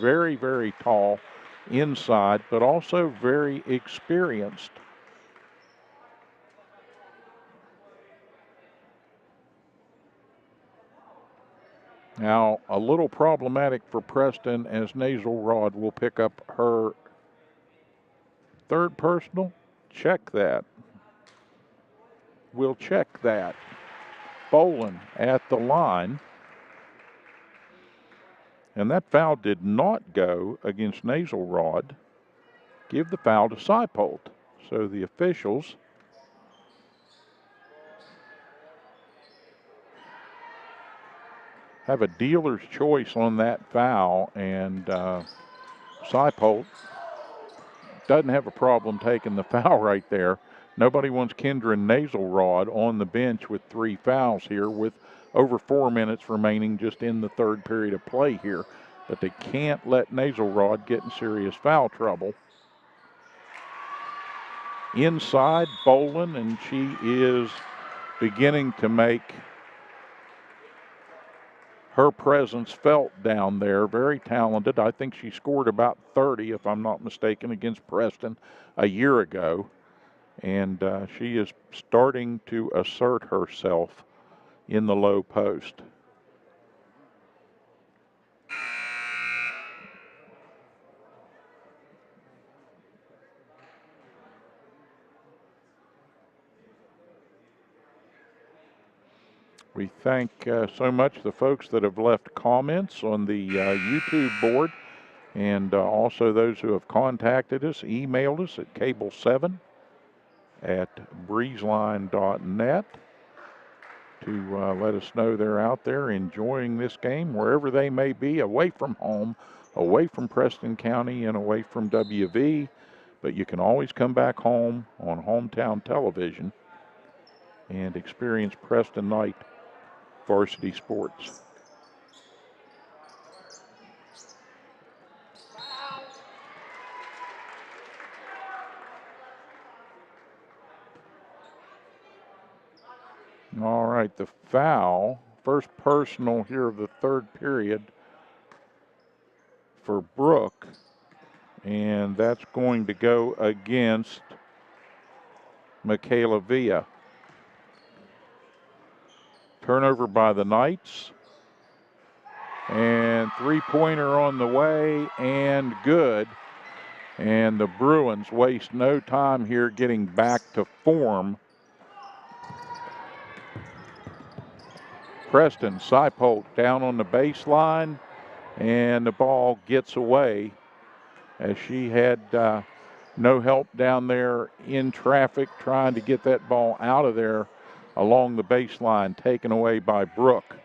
very, very tall inside, but also very experienced. Now, a little problematic for Preston as Nasal Rod will pick up her third personal. Check that. We'll check that. Boland at the line. And that foul did not go against Nasal Rod. Give the foul to Seipold. So the officials have a dealer's choice on that foul, and Seipold doesn't have a problem taking the foul right there. Nobody wants Kendra Nasal Rod on the bench with 3 fouls here with over 4 minutes remaining just in the third period of play here. But they can't let Nasal Rod get in serious foul trouble. Inside, Boland, and she is beginning to make her presence felt down there. Very talented. I think she scored about 30, if I'm not mistaken, against Preston a year ago. And she is starting to assert herself in the low post. We thank so much the folks that have left comments on the YouTube board, and also those who have contacted us, emailed us at cable7@breezeline.net to let us know they're out there enjoying this game wherever they may be, away from home, away from Preston County, and away from WV. But you can always come back home on hometown television and experience Preston Knight varsity sports. All right, the foul, first personal here of the third period for Brooke, and that's going to go against Michaela Villa. Turnover by the Knights. And three-pointer on the way, and good. And the Bruins waste no time here getting back to form. Preston Seipold down on the baseline, and the ball gets away as she had No help down there in traffic, trying to get that ball out of there along the baseline, taken away by Brooke.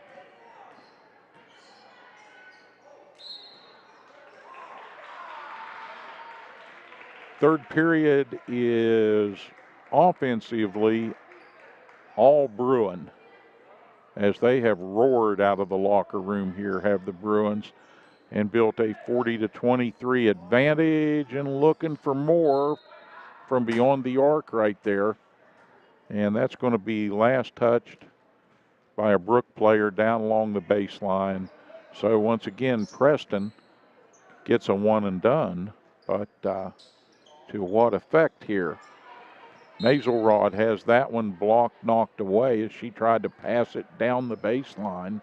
Third period is offensively all Bruin, as they have roared out of the locker room here, have the Bruins, and built a 40-23 advantage, and looking for more from beyond the arc right there. And that's going to be last touched by a Brooke player down along the baseline. So once again, Preston gets a one and done, but to what effect here? Naselrod has that one blocked, knocked away as she tried to pass it down the baseline.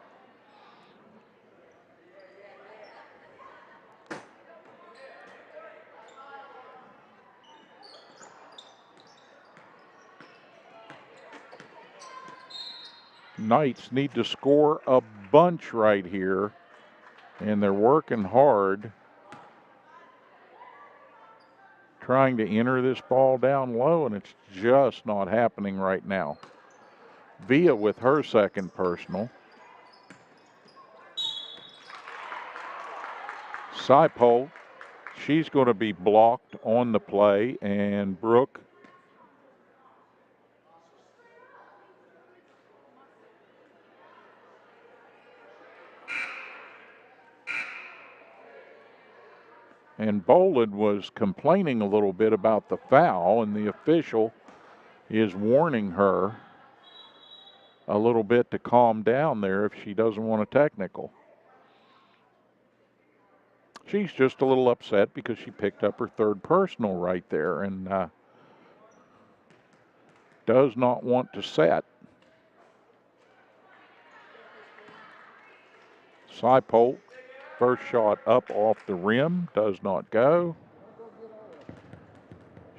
Knights need to score a bunch right here, and they're working hard trying to enter this ball down low, and it's just not happening right now. Via with her second personal. Saipo, she's going to be blocked on the play, and Brooke and Boland was complaining a little bit about the foul, and the official is warning her a little bit to calm down there if she doesn't want a technical. She's just a little upset because she picked up her third personal right there and does not want to set. Saipo, first shot up off the rim, does not go.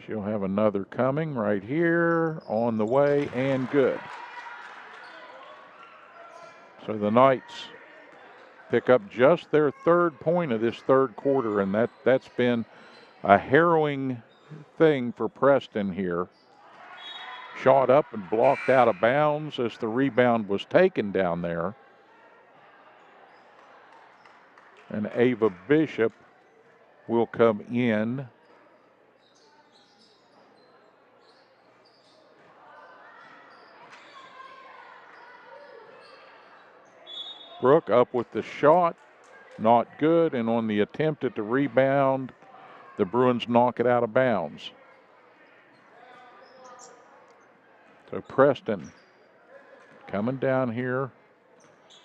She'll have another coming right here, on the way, and good. So the Knights pick up just their third point of this third quarter, and that's been a harrowing thing for Preston here. Shot up and blocked out of bounds as the rebound was taken down there. And Ava Bishop will come in. Brooke up with the shot, not good, and on the attempt at the rebound, the Bruins knock it out of bounds. So Preston coming down here,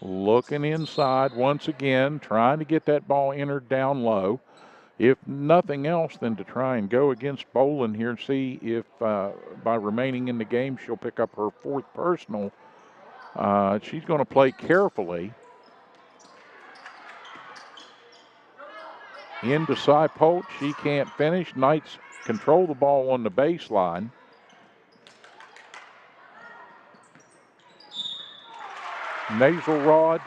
looking inside once again, trying to get that ball entered down low. If nothing else than to try and go against Boland here and see if by remaining in the game she'll pick up her fourth personal. She's going to play carefully. Into Saipo, she can't finish. Knights control the ball on the baseline. Naselrod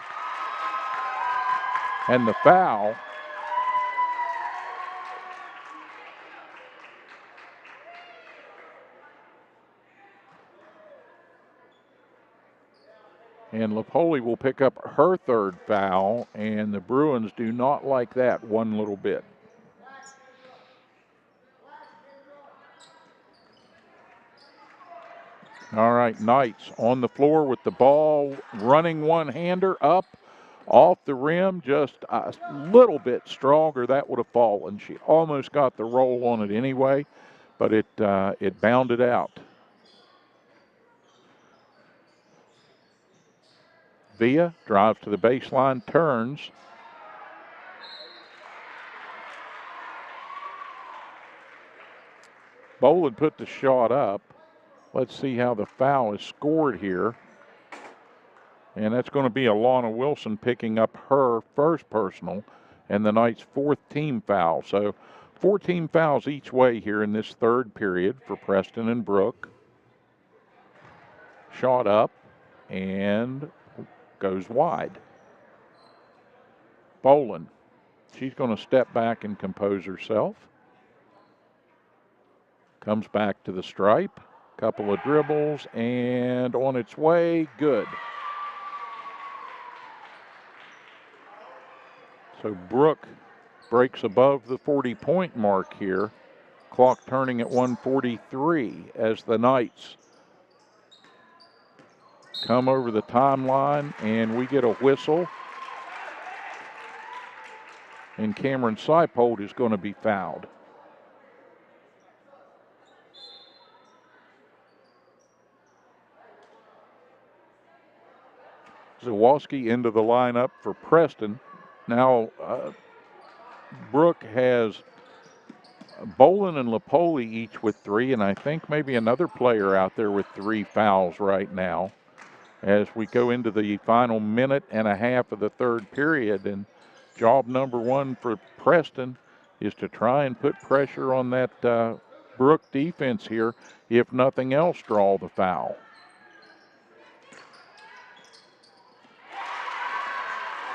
and the foul. And Lapoli will pick up her third foul, and the Bruins do not like that one little bit. All right, Knights on the floor with the ball, running one-hander up off the rim, just a little bit stronger. That would have fallen. She almost got the roll on it anyway, but it bounded out. Via drives to the baseline, turns. Boland put the shot up. Let's see how the foul is scored here. And that's going to be Alana Wilson picking up her first personal and the Knights' fourth team foul. So 14 fouls each way here in this third period for Preston and Brooke. Shot up and goes wide. Boland, she's going to step back and compose herself. Comes back to the stripe. Couple of dribbles, and on its way, good. So Brooke breaks above the 40-point mark here. Clock turning at 1:43 as the Knights come over the timeline, and we get a whistle. And Cameron Seipold is going to be fouled. Zawoski into the lineup for Preston. Now, Brooke has Bolin and Lapoli each with 3, and I think maybe another player out there with 3 fouls right now as we go into the final minute and a half of the third period. And job number 1 for Preston is to try and put pressure on that Brooke defense here. If nothing else, draw the foul.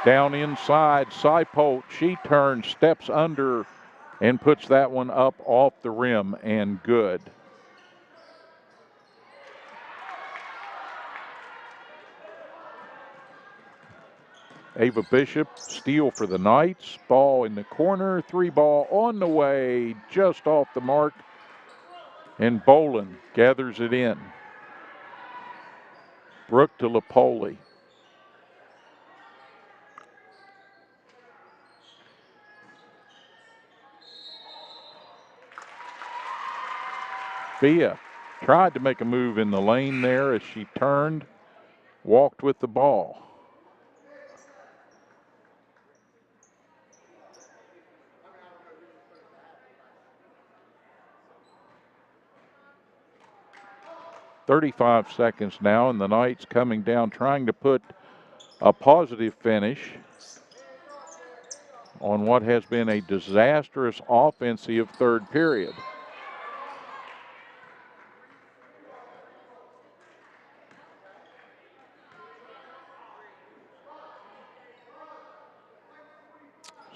Down inside, Seipold, she turns, steps under, and puts that one up off the rim, and good. Ava Bishop, steal for the Knights. Ball in the corner, 3-ball on the way, just off the mark, and Bolin gathers it in. Brooke to Lapoli. Bia tried to make a move in the lane there as she turned, walked with the ball. .35 seconds now, and the Knights coming down, trying to put a positive finish on what has been a disastrous offensive third period.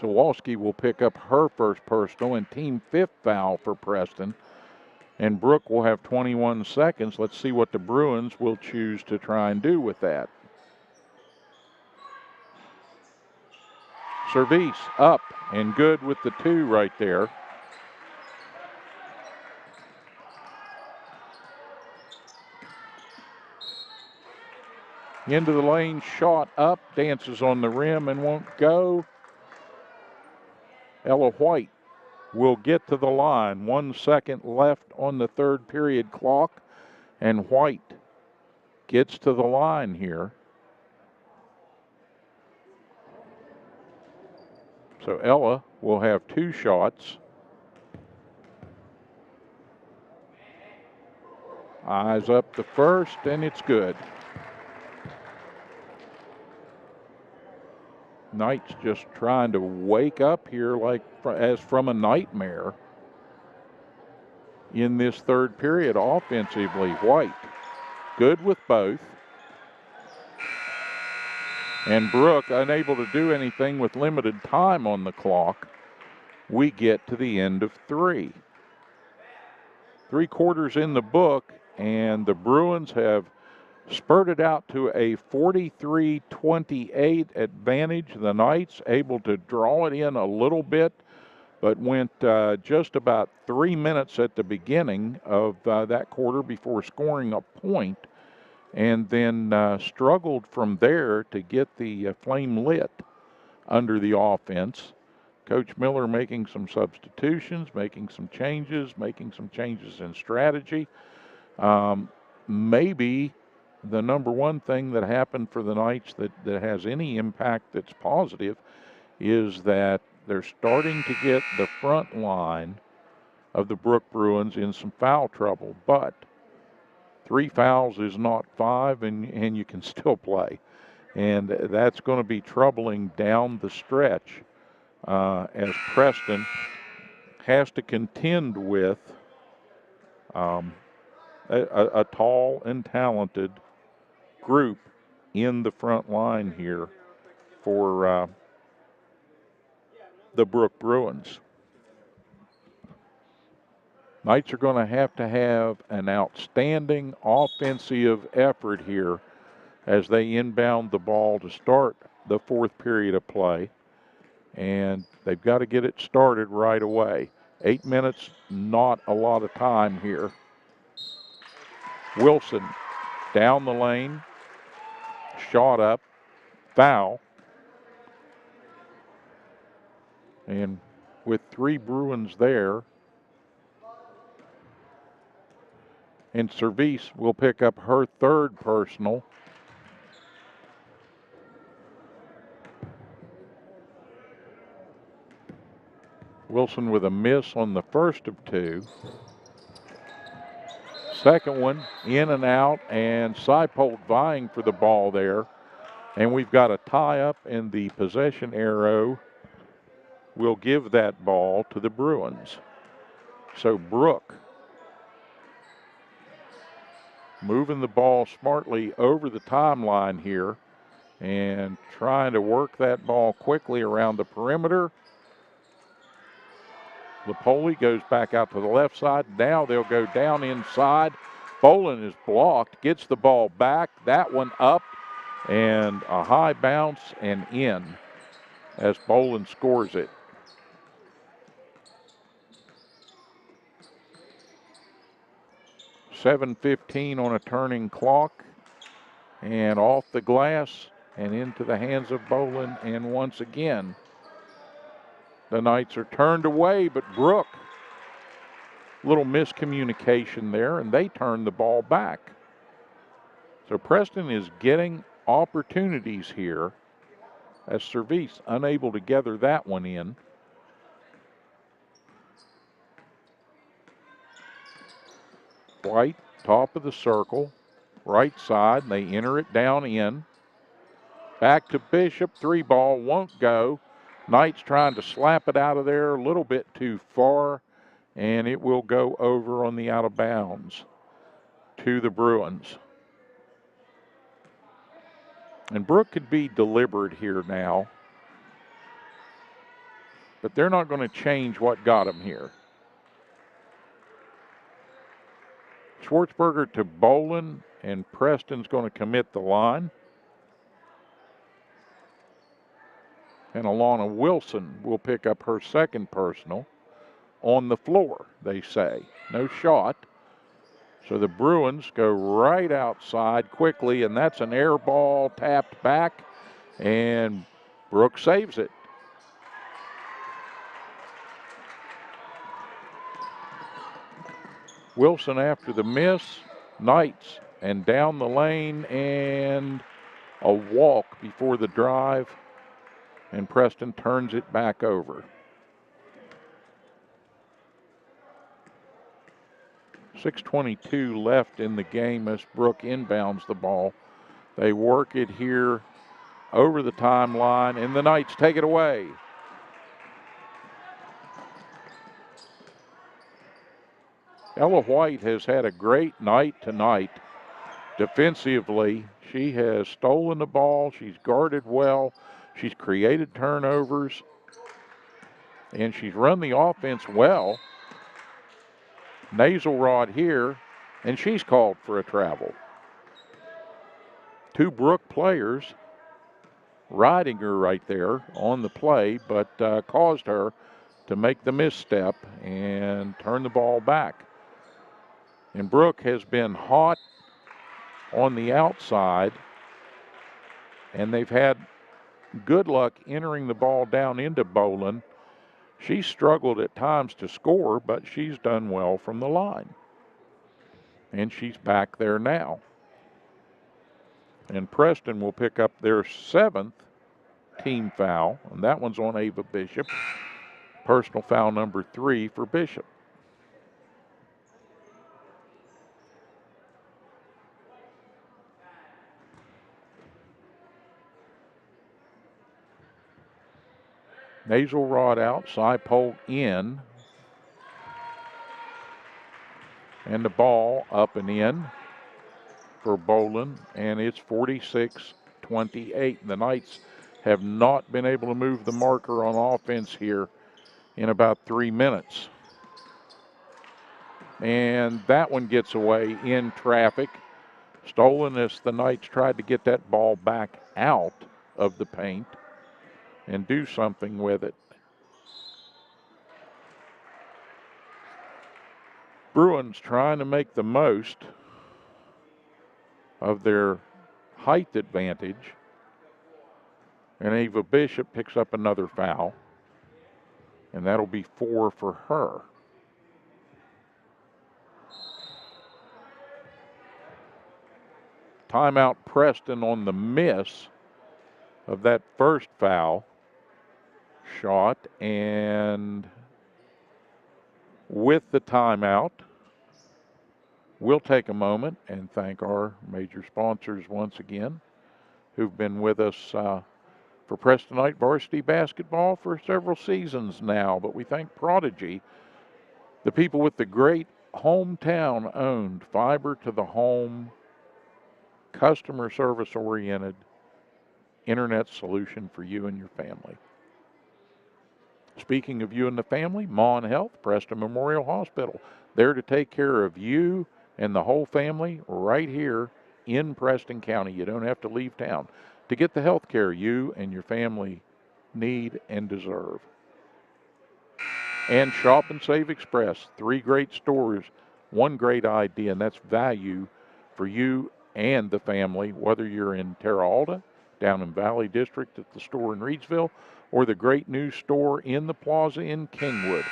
Zawalski will pick up her first personal and team 5th foul for Preston. And Brooke will have 21 seconds. Let's see what the Bruins will choose to try and do with that. Service up and good with the 2 right there. Into the lane, shot up, dances on the rim and won't go. Ella White will get to the line. 1 second left on the third period clock, and White gets to the line here. So Ella will have 2 shots. Eyes up the first, and it's good. Knights just trying to wake up here like as from a nightmare in this third period offensively. White, good with both. And Brooke unable to do anything with limited time on the clock. We get to the end of 3. 3 quarters in the book, and the Bruins have spurted out to a 43-28 advantage. The Knights able to draw it in a little bit, but went just about 3 minutes at the beginning of that quarter before scoring a point, and then struggled from there to get the flame lit under the offense. Coach Miller making some substitutions, making some changes in strategy. Maybe the number one thing that happened for the Knights that has any impact that's positive is that they're starting to get the front line of the Brooke Bruins in some foul trouble. But 3 fouls is not 5, and you can still play. And that's going to be troubling down the stretch as Preston has to contend with a tall and talented group in the front line here for the Brooke Bruins. Knights are going to have an outstanding offensive effort here as they inbound the ball to start the fourth period of play. And they've got to get it started right away. 8 minutes, not a lot of time here. Wilson down the lane, shot up, foul. And with 3 Bruins there, and Service will pick up her 3rd personal. Wilson with a miss on the first of 2. Second one in and out, and Seipold vying for the ball there. And we've got a tie up, and the possession arrow will give that ball to the Bruins. So Brooke moving the ball smartly over the timeline here and trying to work that ball quickly around the perimeter. Lapoli goes back out to the left side. Now they'll go down inside. Bolin is blocked, gets the ball back. That one up, and a high bounce and in as Bolin scores it. .7:15 on a turning clock, and off the glass and into the hands of Bolin, and once again the Knights are turned away, but Brooke, little miscommunication there, and they turn the ball back. So Preston is getting opportunities here as Service unable to gather that one in. White, top of the circle, right side, and they enter it down in. Back to Bishop, 3 ball, won't go. Knights trying to slap it out of there a little bit too far, and it will go over on the out of bounds to the Bruins. And Brooke could be deliberate here now, but they're not going to change what got them here. Schwartzberger to Bolin, and Preston's going to commit the line. And Alana Wilson will pick up her 2nd personal on the floor, they say. No shot. So the Bruins go right outside quickly, and that's an air ball tapped back, and Brooke saves it. Wilson after the miss, Knights, and down the lane, and a walk before the drive, and Preston turns it back over. 6:22 left in the game as Brooke inbounds the ball. They work it here over the timeline, and the Knights take it away. Ella White has had a great night tonight defensively. She has stolen the ball. She's guarded well. She's created turnovers, and she's run the offense well. Nasal rod here, and she's called for a travel. 2 Brooke players riding her right there on the play, but caused her to make the misstep and turn the ball back. And Brooke has been hot on the outside, and they've had good luck entering the ball down into Bolin. She's struggled at times to score, but she's done well from the line. And she's back there now. And Preston will pick up their 7th team foul, and that one's on Ava Bishop. Personal foul number 3 for Bishop. Nasal rod out, side pole in. And the ball up and in for Bolin, and it's 46-28. The Knights have not been able to move the marker on offense here in about 3 minutes. And that one gets away in traffic. Stolen as the Knights tried to get that ball back out of the paint and do something with it. Bruins trying to make the most of their height advantage. And Ava Bishop picks up another foul. And that'll be 4 for her. Timeout Preston on the miss of that first foul shot. And with the timeout, we'll take a moment and thank our major sponsors once again who've been with us for Preston Knight varsity basketball for several seasons now. But we thank Prodigy, the people with the great hometown-owned fiber-to-the-home, customer service-oriented internet solution for you and your family. Speaking of you and the family, Mon Health, Preston Memorial Hospital, there to take care of you and the whole family right here in Preston County. You don't have to leave town to get the health care you and your family need and deserve. And Shop and Save Express, 3 great stores, 1 great idea, and that's value for you and the family, whether you're in Terra Alta, down in Valley District at the store in Reedsville, or the great new store in the plaza in Kingwood.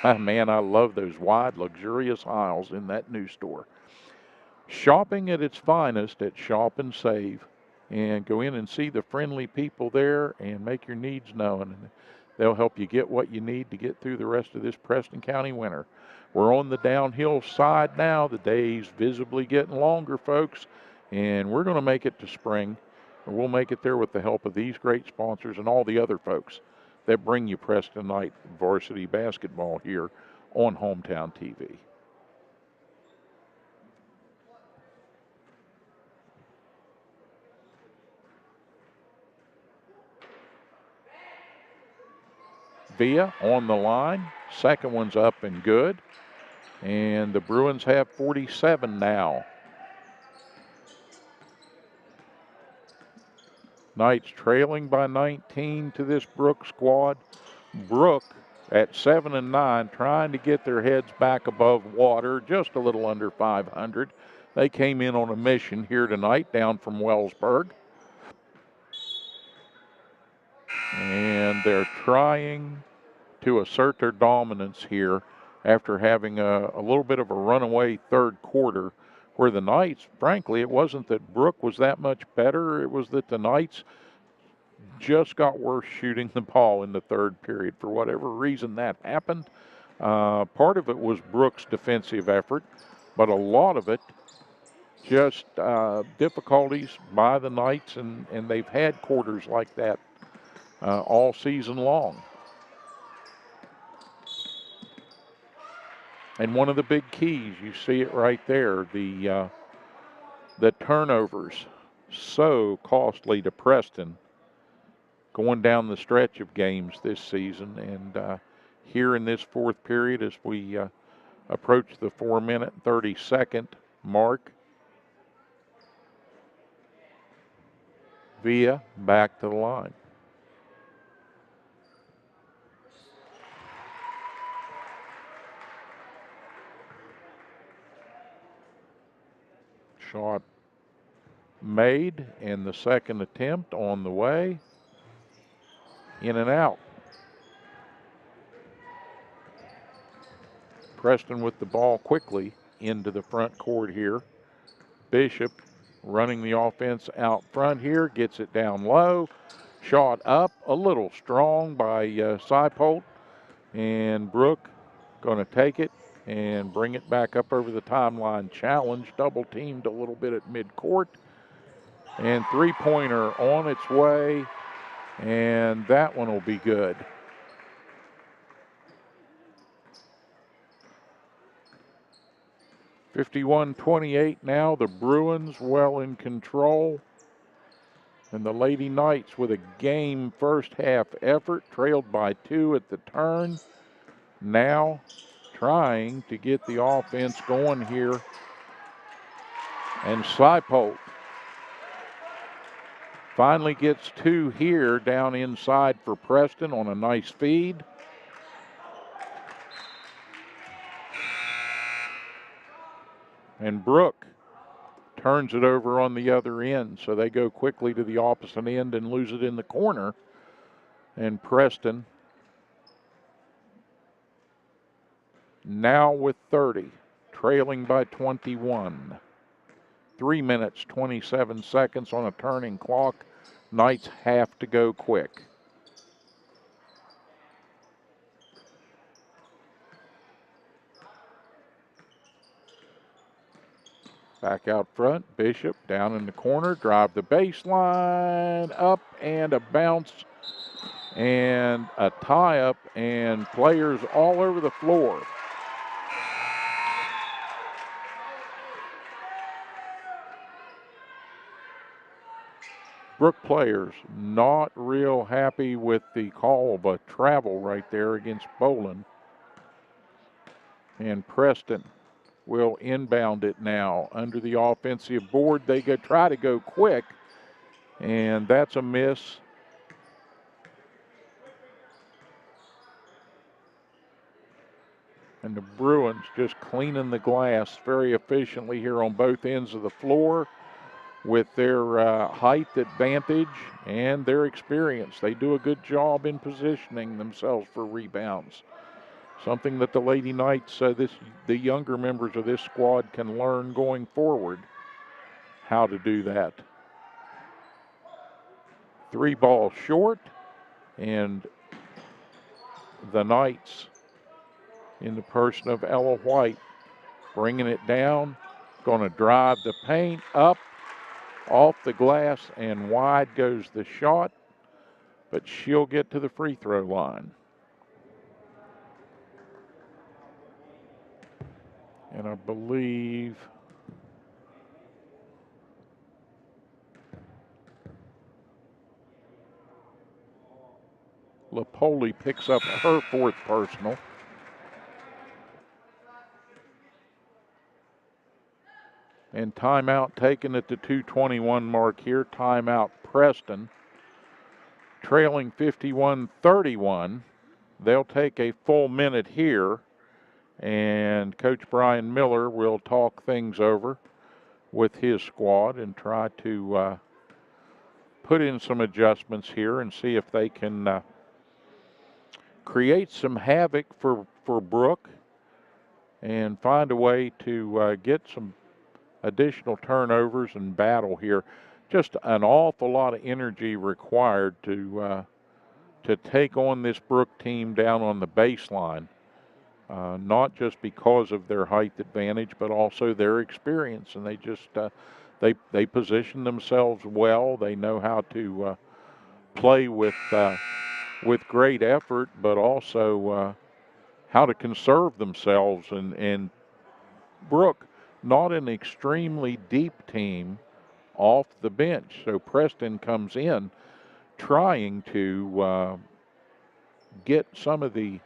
Man, I love those wide, luxurious aisles in that new store. Shopping at its finest at Shop and Save, and go in and see the friendly people there and make your needs known. And they'll help you get what you need to get through the rest of this Preston County winter. We're on the downhill side now. The days visibly getting longer, folks, and we're going to make it to spring. And we'll make it there with the help of these great sponsors and all the other folks that bring you Preston Knight varsity basketball here on Hometown TV. Villa on the line. Second one's up and good. And the Bruins have 47 now. Knights trailing by 19 to this Brooke squad. Brooke at 7 and 9, trying to get their heads back above water, just a little under 500. They came in on a mission here tonight down from Wellsburg. And they're trying to assert their dominance here after having a little bit of a runaway third quarter, where the Knights, frankly, it wasn't that Brooke was that much better. It was that the Knights just got worse shooting the ball in the third period. For whatever reason that happened. Part of it was Brooke's defensive effort, but a lot of it just difficulties by the Knights, and they've had quarters like that all season long. And one of the big keys, you see it right there, the turnovers, so costly to Preston going down the stretch of games this season. And here in this fourth period, as we approach the 4-minute and 30-second mark, Villa back to the line. Shot made, and the second attempt on the way. In and out. Preston with the ball quickly into the front court here. Bishop running the offense out front here, gets it down low. Shot up, a little strong by Seipold. And Brooke going to take it and bring it back up over the timeline. Challenge, double teamed a little bit at midcourt. And three-pointer on its way, and that one will be good. (51-28) now, the Bruins well in control. And the Lady Knights with a game first half effort, trailed by 2 at the turn. Now trying to get the offense going here. And Seipold finally gets 2 here down inside for Preston on a nice feed. And Brooke turns it over on the other end, so they go quickly to the opposite end and lose it in the corner. And Preston now with 30, trailing by 21. 3 minutes, 27 seconds on a turning clock. Knights have to go quick. Back out front, Bishop down in the corner, drive the baseline, up and a bounce and a tie-up, and players all over the floor. Brooke players not real happy with the call of a travel right there against Boland. And Preston will inbound it now under the offensive board. They try to go quick, and that's a miss. And the Bruins just cleaning the glass very efficiently here on both ends of the floor with their height advantage and their experience. They do a good job in positioning themselves for rebounds. Something that the Lady Knights, the younger members of this squad, can learn going forward how to do that. 3 balls short, and the Knights, in the person of Ella White, bringing it down, going to drive the paint up, off the glass, and wide goes the shot, but she'll get to the free throw line. And I believe Lapoli picks up her 4th personal. And timeout taken at the 2:21 mark here. Timeout Preston. Trailing 51-31. They'll take a full minute here. And Coach Brian Miller will talk things over with his squad and try to put in some adjustments here and see if they can create some havoc for Brooke and find a way to get some additional turnovers and battle here. Just an awful lot of energy required to take on this Brooke team down on the baseline. Not just because of their height advantage, but also their experience. And they just they position themselves well. They know how to play with great effort, but also how to conserve themselves. And Brooke, not an extremely deep team off the bench. So Preston comes in trying to get some of the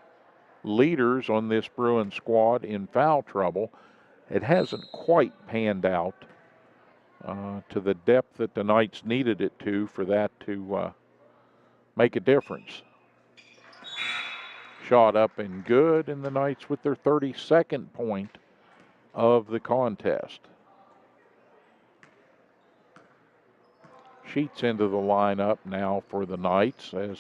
leaders on this Bruin squad in foul trouble. It hasn't quite panned out to the depth that the Knights needed it to for that to make a difference. Shot up and good, and the Knights with their 32nd point of the contest. Sheets into the lineup now for the Knights as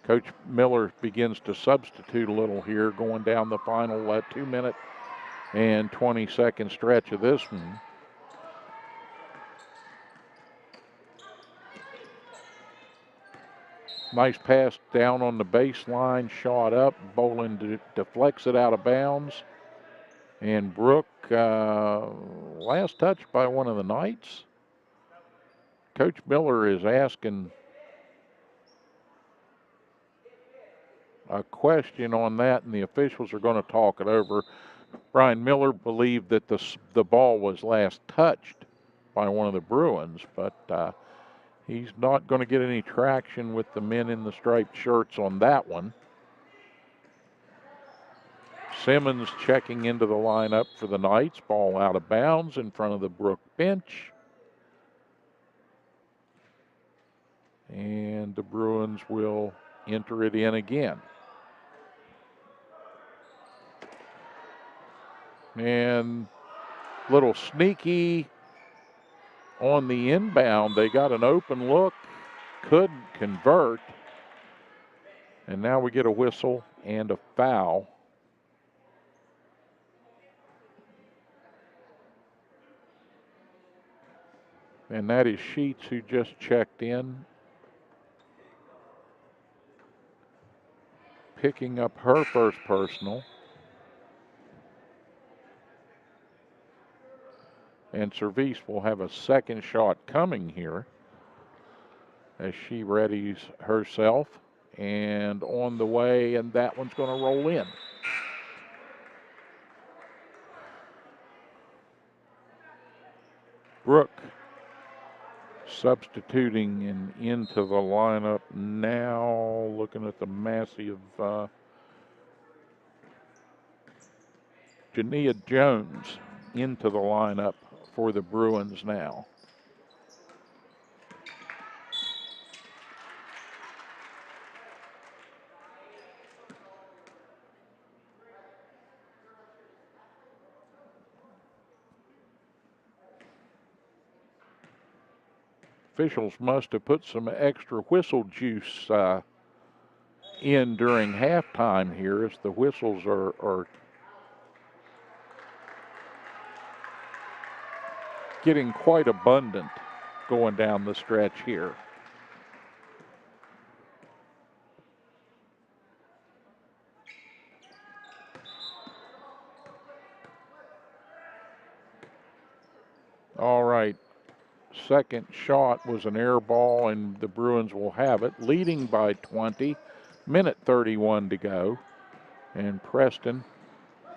Coach Miller begins to substitute a little here, going down the final 2-minute and 20-second stretch of this one. Nice pass down on the baseline, shot up. Boland deflects it out of bounds. And Brooke, last touch by one of the Knights. Coach Miller is asking a question on that, and the officials are going to talk it over. Brian Miller believed that the ball was last touched by one of the Bruins, but he's not going to get any traction with the men in the striped shirts on that one. Simmons checking into the lineup for the Knights. Ball out of bounds in front of the Brooke bench. And the Bruins will enter it in again. And little sneaky on the inbound. They got an open look, couldn't convert. And now we get a whistle and a foul. And that is Sheets, who just checked in, picking up her first personal. And Service will have a second shot coming here as she readies herself. And on the way, and that one's going to roll in. Brooke substituting into the lineup now, looking at the massive Jania Jones into the lineup for the Bruins now. Officials must have put some extra whistle juice in during halftime here, as the whistles are getting quite abundant going down the stretch here. All right. Second shot was an air ball, and the Bruins will have it, leading by 20. Minute 31 to go. And Preston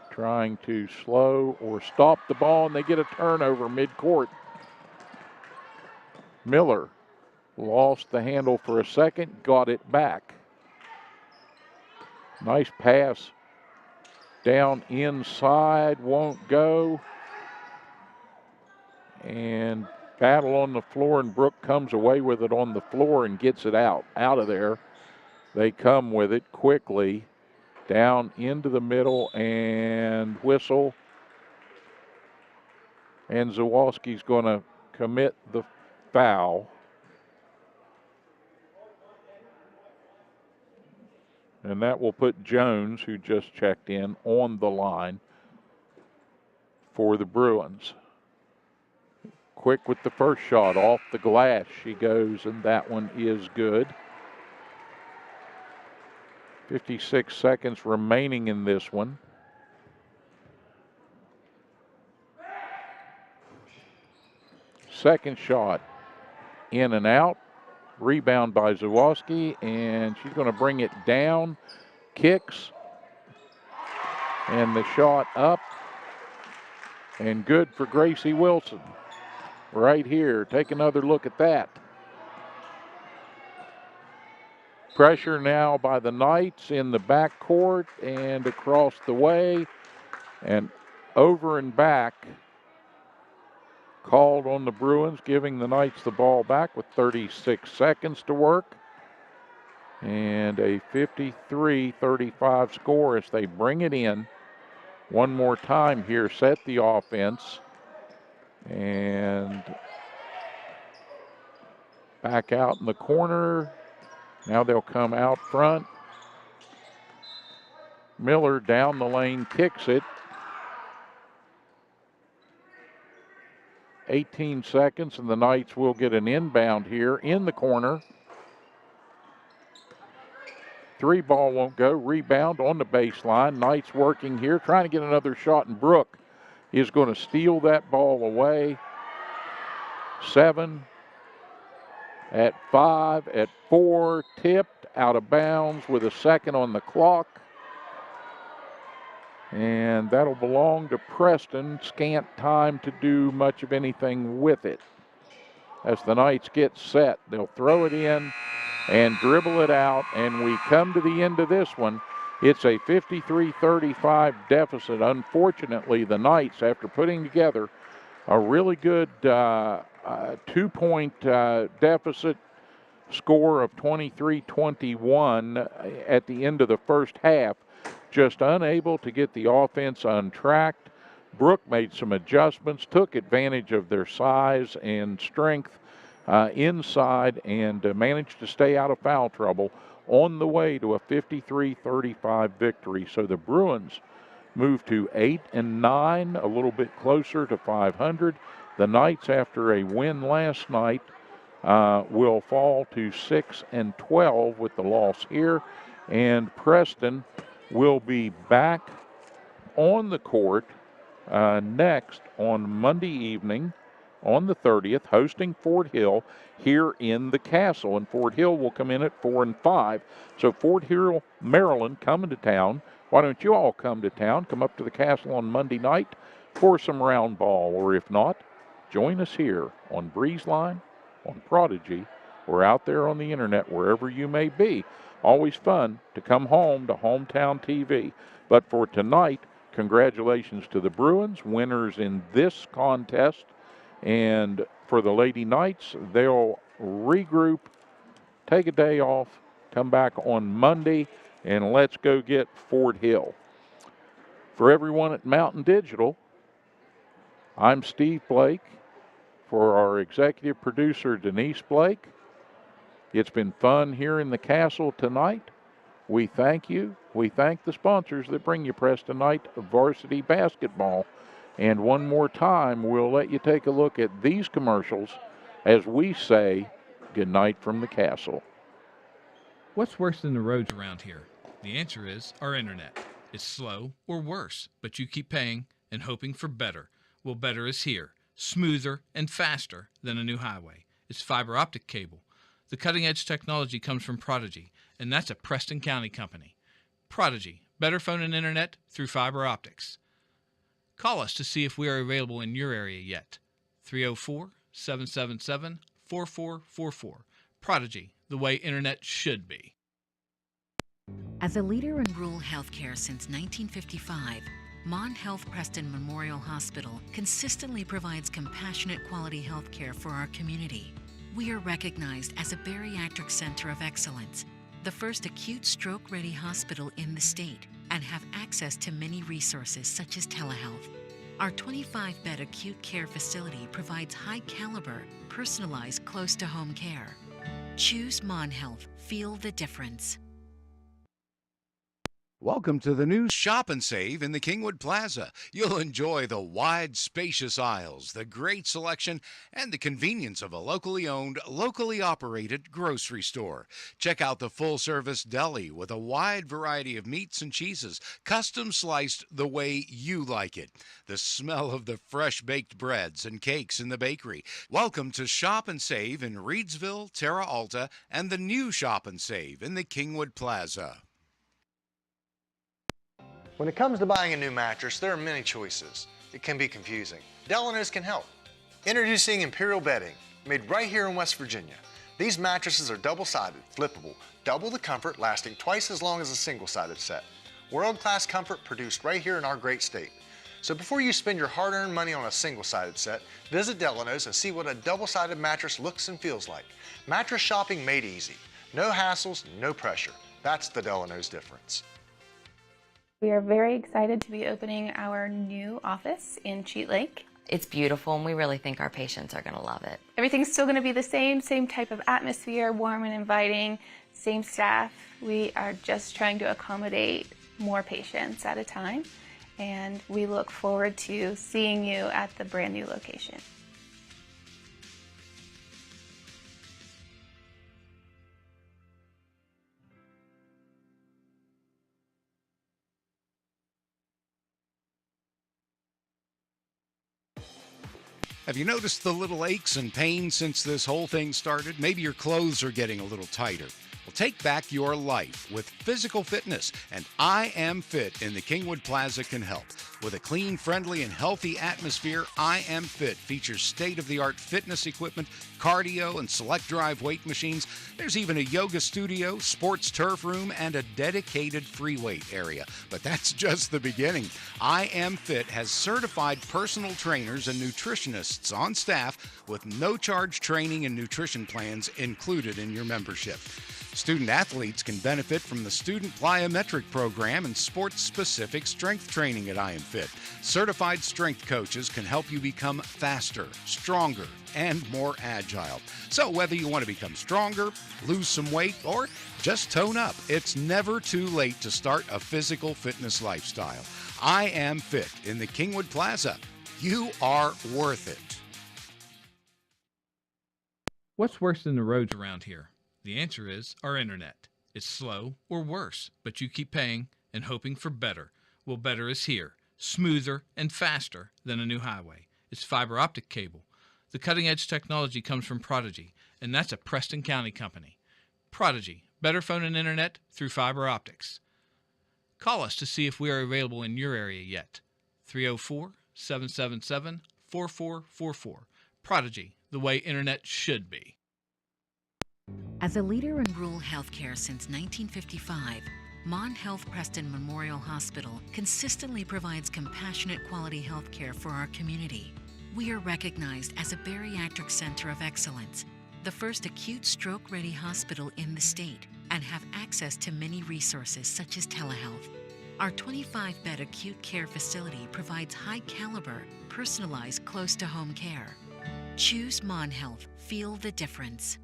trying to slow or stop the ball, and they get a turnover midcourt. Miller lost the handle for a second, got it back. Nice pass down inside, won't go. And battle on the floor, and Brooke comes away with it on the floor and gets it out of there. They come with it quickly down into the middle, and whistle. And Zawoski's going to commit the foul. And that will put Jones, who just checked in, on the line for the Bruins. Quick with the first shot, off the glass she goes, and that one is good. 56 seconds remaining in this one. Second shot, in and out. Rebound by Zawoski, and she's going to bring it down. Kicks, and the shot up, and good for Gracie Wilson. Right here, take another look at that. Pressure now by the Knights in the backcourt and across the way, and over and back. Called on the Bruins, giving the Knights the ball back with 36 seconds to work. And a 53-35 score as they bring it in. One more time here, set the offense. And back out in the corner. Now they'll come out front. Miller down the lane, kicks it. 18 seconds, and the Knights will get an inbound here in the corner. Three ball won't go. Rebound on the baseline. Knights working here, trying to get another shot, and Brooke is going to steal that ball away. 7, at 5, at 4, tipped out of bounds with a second on the clock. And that'll belong to Preston. Scant time to do much of anything with it. As the Knights get set, they'll throw it in and dribble it out, and we come to the end of this one. It's a 53-35 deficit. Unfortunately, the Knights, after putting together a really good 2-point deficit score of 23-21 at the end of the first half, just unable to get the offense untracked. Brooke made some adjustments, took advantage of their size and strength inside, and managed to stay out of foul trouble on the way to a 53-35 victory. So the Bruins move to 8-9, a little bit closer to 500. The Knights, after a win last night, will fall to 6-12 with the loss here, and Preston will be back on the court next on Monday evening on the 30th, hosting Fort Hill here in the Castle, and Fort Hill will come in at 4-5. So Fort Hill, Maryland, coming to town. Why don't you all come to town? Come up to the Castle on Monday night for some round ball, or if not, join us here on Breezeline, on Prodigy, or out there on the internet, wherever you may be. Always fun to come home to Hometown TV. But for tonight, congratulations to the Bruins, winners in this contest. And for the Lady Knights, they'll regroup, take a day off, come back on Monday, and let's go get Fort Hill. For everyone at Mountain Digital, I'm Steve Blake. For our executive producer, Denise Blake, it's been fun here in the Castle tonight. We thank you. We thank the sponsors that bring you Preston Knight Varsity Basketball. And one more time, we'll let you take a look at these commercials as we say goodnight from the Castle. What's worse than the roads around here? The answer is our internet. It's slow or worse, but you keep paying and hoping for better. Well, better is here. Smoother and faster than a new highway. It's fiber optic cable. The cutting-edge technology comes from Prodigy, and that's a Preston County company. Prodigy, better phone and internet through fiber optics. Call us to see if we are available in your area yet. 304-777-4444. Prodigy, the way internet should be. As a leader in rural healthcare since 1955, Mon Health Preston Memorial Hospital consistently provides compassionate quality health care for our community. We are recognized as a bariatric center of excellence, the first acute stroke-ready hospital in the state, and have access to many resources such as telehealth. Our 25-bed acute care facility provides high-caliber, personalized, close-to-home care. Choose Mon Health. Feel the difference. Welcome to the new Shop and Save in the Kingwood Plaza. You'll enjoy the wide, spacious aisles, the great selection, and the convenience of a locally owned, locally operated grocery store. Check out the full-service deli with a wide variety of meats and cheeses, custom sliced the way you like it. The smell of the fresh-baked breads and cakes in the bakery. Welcome to Shop and Save in Reedsville, Terra Alta, and the new Shop and Save in the Kingwood Plaza. When it comes to buying a new mattress, there are many choices. It can be confusing. Delano's can help. Introducing Imperial Bedding, made right here in West Virginia. These mattresses are double-sided, flippable, double the comfort, lasting twice as long as a single-sided set. World-class comfort produced right here in our great state. So before you spend your hard-earned money on a single-sided set, visit Delano's and see what a double-sided mattress looks and feels like. Mattress shopping made easy. No hassles, no pressure. That's the Delano's difference. We are very excited to be opening our new office in Cheat Lake. It's beautiful, and we really think our patients are going to love it. Everything's still going to be the same type of atmosphere, warm and inviting, same staff. We are just trying to accommodate more patients at a time, and we look forward to seeing you at the brand new location. Have you noticed the little aches and pains since this whole thing started? Maybe your clothes are getting a little tighter. Well, take back your life with physical fitness, and I Am Fit in the Kingwood Plaza can help. With a clean, friendly, and healthy atmosphere, I Am Fit features state-of-the-art fitness equipment, cardio, and select drive weight machines. There's even a yoga studio, sports turf room, and a dedicated free weight area. But that's just the beginning. I Am Fit has certified personal trainers and nutritionists on staff with no-charge training and nutrition plans included in your membership. Student athletes can benefit from the Student Plyometric Program and sports-specific strength training at I Am Fit. Certified strength coaches can help you become faster, stronger, and more agile. So whether you want to become stronger, lose some weight, or just tone up, it's never too late to start a physical fitness lifestyle. I Am Fit in the Kingwood Plaza. You are worth it. What's worse than the roads around here? The answer is our internet. It's slow or worse, but you keep paying and hoping for better. Well, better is here, smoother and faster than a new highway. It's fiber optic cable. The cutting-edge technology comes from Prodigy, and that's a Preston County company. Prodigy, better phone and internet through fiber optics. Call us to see if we are available in your area yet. 304-777-4444. Prodigy, the way internet should be. As a leader in rural healthcare since 1955, Mon Health Preston Memorial Hospital consistently provides compassionate quality healthcare for our community. We are recognized as a bariatric center of excellence, the first acute stroke-ready hospital in the state, and have access to many resources such as telehealth. Our 25-bed acute care facility provides high-caliber, personalized, close-to-home care. Choose Mon Health. Feel the difference.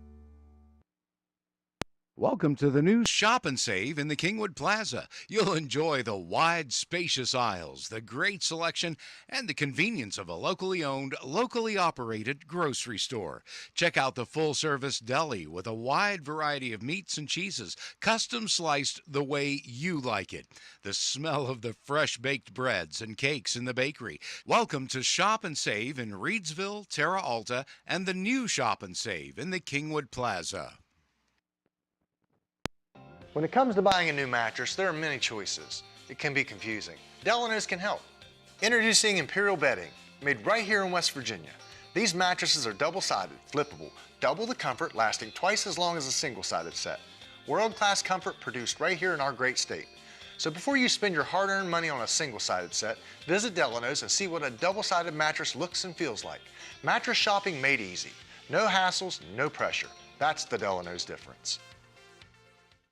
Welcome to the new Shop and Save in the Kingwood Plaza. You'll enjoy the wide, spacious aisles, the great selection, and the convenience of a locally owned, locally operated grocery store. Check out the full-service deli with a wide variety of meats and cheeses, custom sliced the way you like it. The smell of the fresh-baked breads and cakes in the bakery. Welcome to Shop and Save in Reedsville, Terra Alta, and the new Shop and Save in the Kingwood Plaza. When it comes to buying a new mattress, there are many choices. It can be confusing. Delano's can help. Introducing Imperial Bedding, made right here in West Virginia. These mattresses are double-sided, flippable, double the comfort, lasting twice as long as a single-sided set. World-class comfort produced right here in our great state. So before you spend your hard-earned money on a single-sided set, visit Delano's and see what a double-sided mattress looks and feels like. Mattress shopping made easy. No hassles, no pressure. That's the Delano's difference.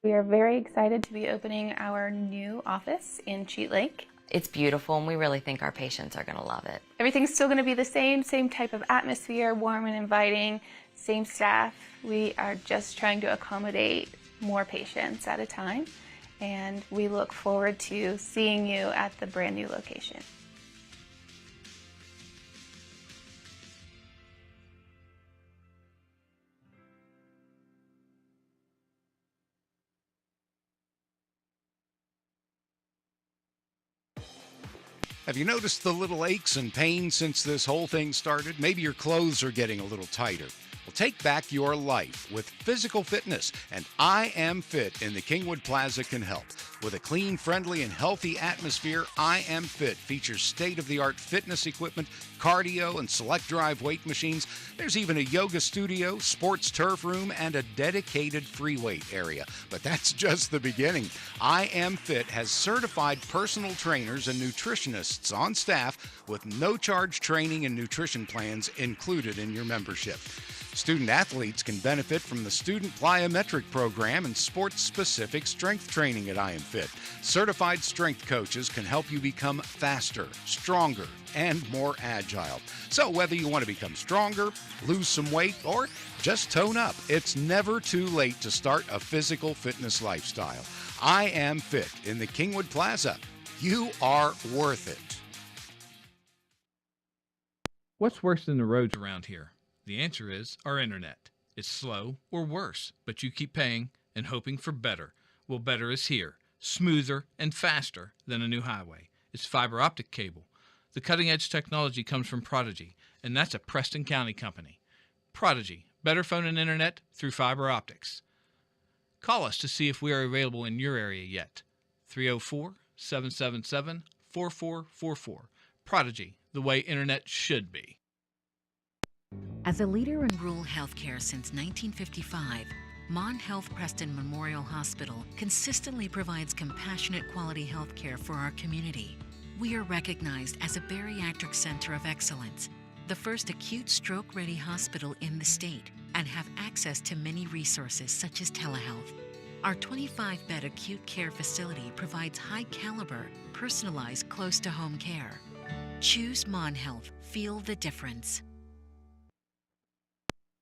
We are very excited to be opening our new office in Cheat Lake. It's beautiful, and we really think our patients are going to love it. Everything's still going to be the same type of atmosphere, warm and inviting, same staff. We are just trying to accommodate more patients at a time, and we look forward to seeing you at the brand new location. Have you noticed the little aches and pains since this whole thing started? Maybe your clothes are getting a little tighter. Well, take back your life with physical fitness, and I Am Fit in the Kingwood Plaza can help. With a clean, friendly, and healthy atmosphere, I Am Fit features state-of-the-art fitness equipment, cardio, and select drive weight machines. There's even a yoga studio, sports turf room, and a dedicated free weight area. But that's just the beginning. I Am Fit has certified personal trainers and nutritionists on staff with no-charge training and nutrition plans included in your membership. Student athletes can benefit from the Student Plyometric Program and sports-specific strength training at I Am Fit. Certified strength coaches can help you become faster, stronger, and more agile. So whether you want to become stronger, lose some weight, or just tone up, it's never too late to start a physical fitness lifestyle. I Am Fit in the Kingwood Plaza. You are worth it. What's worse than the roads around here? The answer is our internet. It's slow or worse, but you keep paying and hoping for better. Well, better is here, smoother and faster than a new highway. It's fiber optic cable. The cutting-edge technology comes from Prodigy, and that's a Preston County company. Prodigy, better phone and internet through fiber optics. Call us to see if we are available in your area yet. 304-777-4444. Prodigy, the way internet should be. As a leader in rural healthcare since 1955, Mon Health Preston Memorial Hospital consistently provides compassionate quality healthcare for our community. We are recognized as a bariatric center of excellence, the first acute stroke-ready hospital in the state, and have access to many resources such as telehealth. Our 25-bed acute care facility provides high-caliber, personalized, close-to-home care. Choose Mon Health. Feel the difference.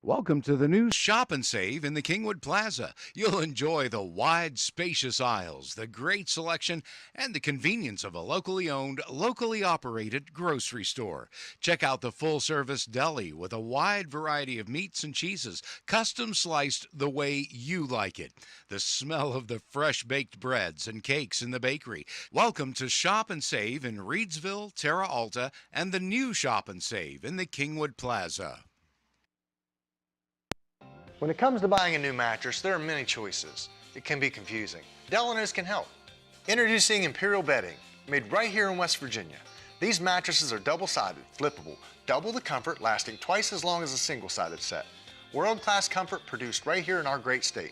Welcome to the new Shop and Save in the Kingwood Plaza. You'll enjoy the wide, spacious aisles, the great selection, and the convenience of a locally owned, locally operated grocery store. Check out the full-service deli with a wide variety of meats and cheeses, custom sliced the way you like it. The smell of the fresh-baked breads and cakes in the bakery. Welcome to Shop and Save in Reedsville, Terra Alta, and the new Shop and Save in the Kingwood Plaza. When it comes to buying a new mattress, there are many choices. It can be confusing. Delano's can help. Introducing Imperial Bedding, made right here in West Virginia. These mattresses are double-sided, flippable, double the comfort, lasting twice as long as a single-sided set. World-class comfort produced right here in our great state.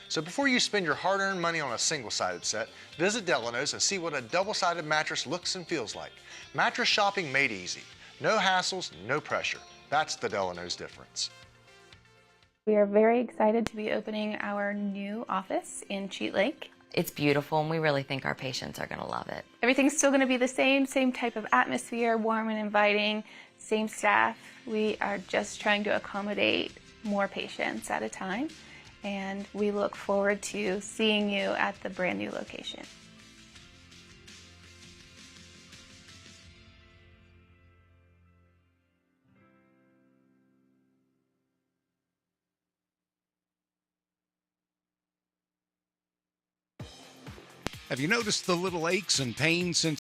So before you spend your hard-earned money on a single-sided set, visit Delano's and see what a double-sided mattress looks and feels like. Mattress shopping made easy. No hassles, no pressure. That's the Delano's difference. We are very excited to be opening our new office in Cheat Lake. It's beautiful, and we really think our patients are going to love it. Everything's still going to be the same type of atmosphere, warm and inviting, same staff. We are just trying to accommodate more patients at a time, and we look forward to seeing you at the brand new location. Have you noticed the little aches and pains since